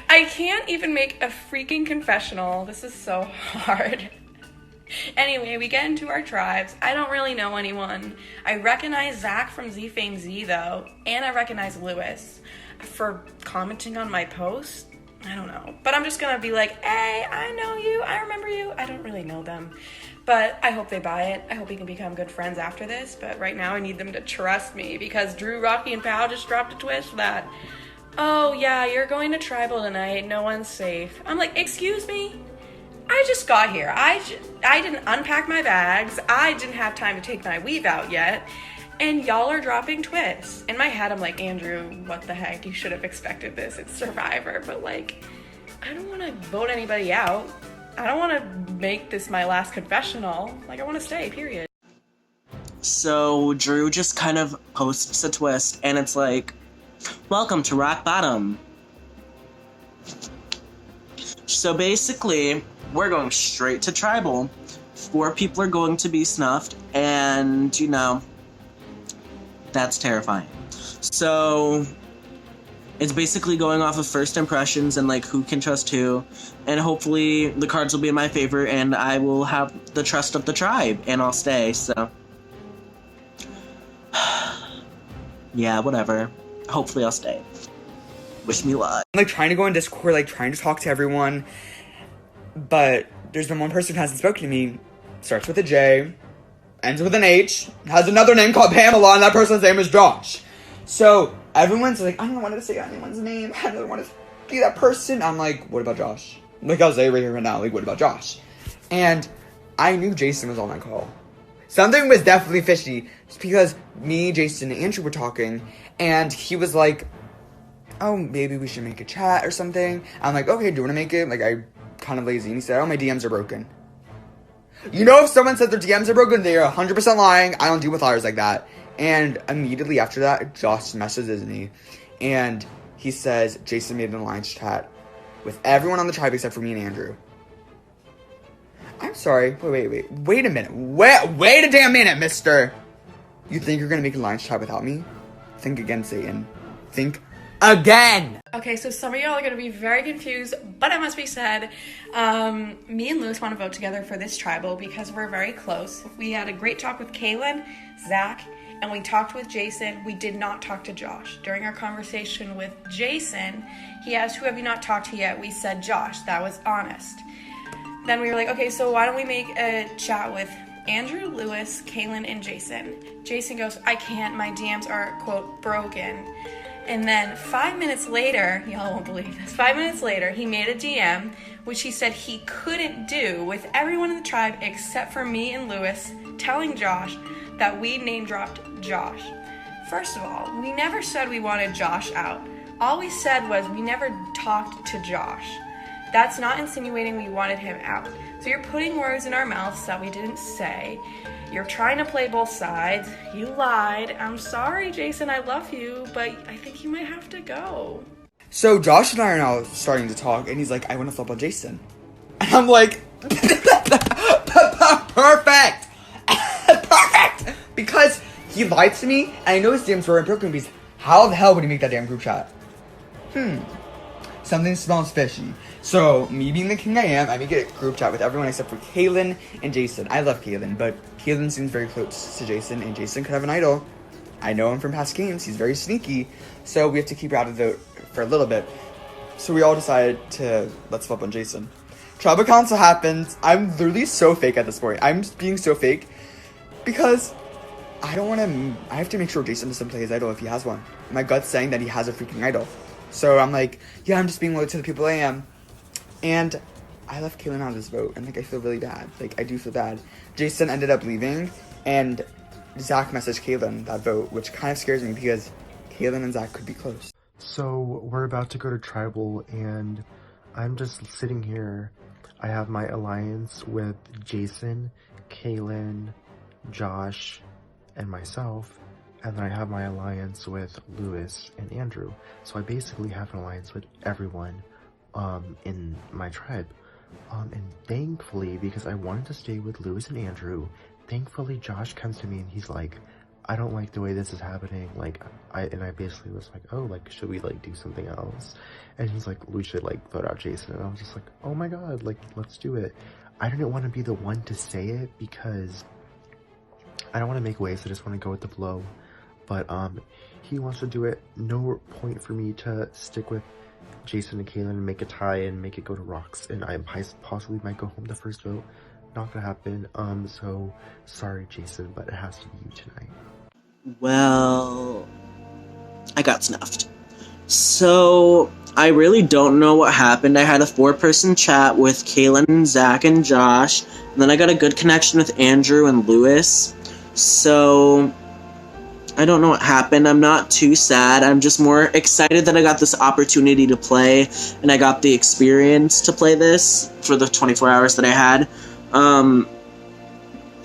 I can't even make a freaking confessional. This is so hard. Anyway, we get into our tribes. I don't really know anyone. I recognize Zach from Z Fame Z though, and I recognize Lewis for commenting on my post. I don't know, but I'm just gonna be like, hey, I know you, I remember you. I don't really know them, but I hope they buy it. I hope we can become good friends after this, but right now I need them to trust me because Drew, Rocky, and Pal just dropped a twist that, oh yeah, you're going to tribal tonight, no one's safe. I'm like, excuse me? I just got here. I didn't unpack my bags. I didn't have time to take my weave out yet. And y'all are dropping twists. In my head, I'm like, Andrew, what the heck? You should have expected this. It's Survivor. But like, I don't want to vote anybody out. I don't want to make this my last confessional. Like, I want to stay, period. So Drew just kind of posts a twist, and it's like, welcome to Rock Bottom. So basically, we're going straight to tribal. 4 people are going to be snuffed, and, you know, that's terrifying. So it's basically going off of first impressions and, like, who can trust who, and hopefully the cards will be in my favor, and I will have the trust of the tribe, and I'll stay, so... yeah, whatever. Hopefully I'll stay. Wish me luck. I'm like trying to go on Discord, like trying to talk to everyone, but there's been one person who hasn't spoken to me. Starts with a J, ends with an H, has another name called Pamela, and that person's name is Josh. So everyone's like, I don't want to say anyone's name. I don't want to be that person. I'm like, what about Josh? Like I'll say right here right now, like what about Josh? And I knew Jason was on that call. Something was definitely fishy. It's because me, Jason, and Andrew were talking, and he was like, oh, maybe we should make a chat or something. I'm like, okay, do you want to make it? Like, I'm kind of lazy. And he said, oh, my DMs are broken. You know, if someone said their DMs are broken, they are 100% lying. I don't deal with liars like that. And immediately after that, Josh messages me. And he says, Jason made an alliance chat with everyone on the tribe except for me and Andrew. I'm sorry. Wait a minute. Wait a damn minute, mister. You think you're going to make an alliance chat without me? Think again, Satan. Think again. Okay, so some of y'all are going to be very confused, but it must be said, me and Lewis want to vote together for this tribal because we're very close. We had a great talk with Kaylin, Zach, and we talked with Jason. We did not talk to Josh. During our conversation with Jason, he asked, who have you not talked to yet? We said Josh. That was honest. Then we were like, okay, so why don't we make a chat with Andrew, Lewis, Kaylin, and Jason. Jason goes, I can't, my DMs are, quote, broken. And then 5 minutes later, y'all won't believe this, 5 minutes later, he made a DM, which he said he couldn't do with everyone in the tribe except for me and Lewis, telling Josh that we name dropped Josh. First of all, we never said we wanted Josh out. All we said was we never talked to Josh. That's not insinuating we wanted him out. So you're putting words in our mouths that we didn't say. You're trying to play both sides. You lied. I'm sorry, Jason, I love you, but I think you might have to go. So Josh and I are now starting to talk, and he's like, I want to flip on Jason. And I'm like, perfect! Perfect! Because he lied to me, and I know his DMs were broken because how the hell would he make that damn group chat? Something smells fishy. So, me being the king I am, I make a group chat with everyone except for Kaylin and Jason. I love Kaylin, but Kaylin seems very close to Jason, and Jason could have an idol. I know him from past games. He's very sneaky. So, we have to keep her out of the vote for a little bit. So, we all decided to, let's flip on Jason. Tribal Council happens. I'm literally so fake at this point. I'm being so fake because I don't want to, I have to make sure Jason doesn't play his idol if he has one. My gut's saying that he has a freaking idol. So I'm like, yeah, I'm just being loyal to the people I am. And I left Kaylin out of this vote, and like I feel really bad. Like I do feel bad. Jason ended up leaving, and Zach messaged Kaylin that vote, which kind of scares me because Kaylin and Zach could be close. So we're about to go to tribal, and I'm just sitting here. I have my alliance with Jason, Kaylin, Josh, and myself. And then I have my alliance with Lewis and Andrew. So I basically have an alliance with everyone in my tribe. And thankfully, because I wanted to stay with Lewis and Andrew, thankfully Josh comes to me and he's like, I don't like the way this is happening. Like, I basically was like, oh, like, should we like do something else? And he's like, we should like vote out Jason. And I was just like, oh my god, like, let's do it. I didn't want to be the one to say it because I don't want to make waves. I just want to go with the flow. But he wants to do it. No point for me to stick with Jason and Kaylin and make a tie and make it go to rocks. And I possibly might go home the first vote. Not gonna happen. So sorry, Jason, but it has to be you tonight. Well, I got snuffed. So I really don't know what happened. I had a 4-person chat with Kaylin, Zach, and Josh. And then I got a good connection with Andrew and Lewis. So I don't know what happened. I'm not too sad. I'm just more excited that I got this opportunity to play and I got the experience to play this for the 24 hours that I had.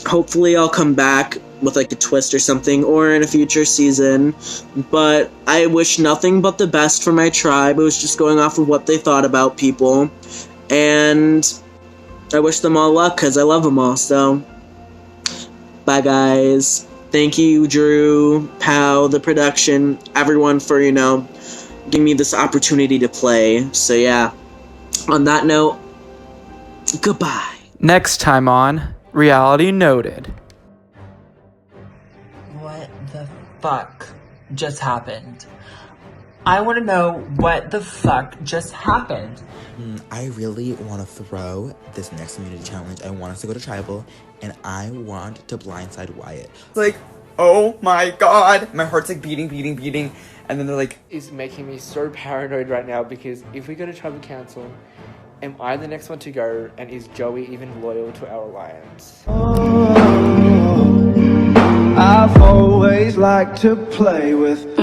Hopefully I'll come back with like a twist or something or in a future season. But I wish nothing but the best for my tribe. It was just going off of what they thought about people. And I wish them all luck because I love them all. So, bye guys. Thank you, Drew, Pow, the production, everyone for, giving me this opportunity to play. So yeah, on that note, goodbye. Next time on Realitynoted. What the fuck just happened? I want to know what the fuck just happened. I really want to throw this next community challenge. I want us to go to tribal, and I want to blindside Wyatt. Like, oh my god, my heart's like beating, and then they're like, is making me so paranoid right now because if we go to tribal council, am I the next one to go, and is Joey even loyal to our alliance? I've always liked to play with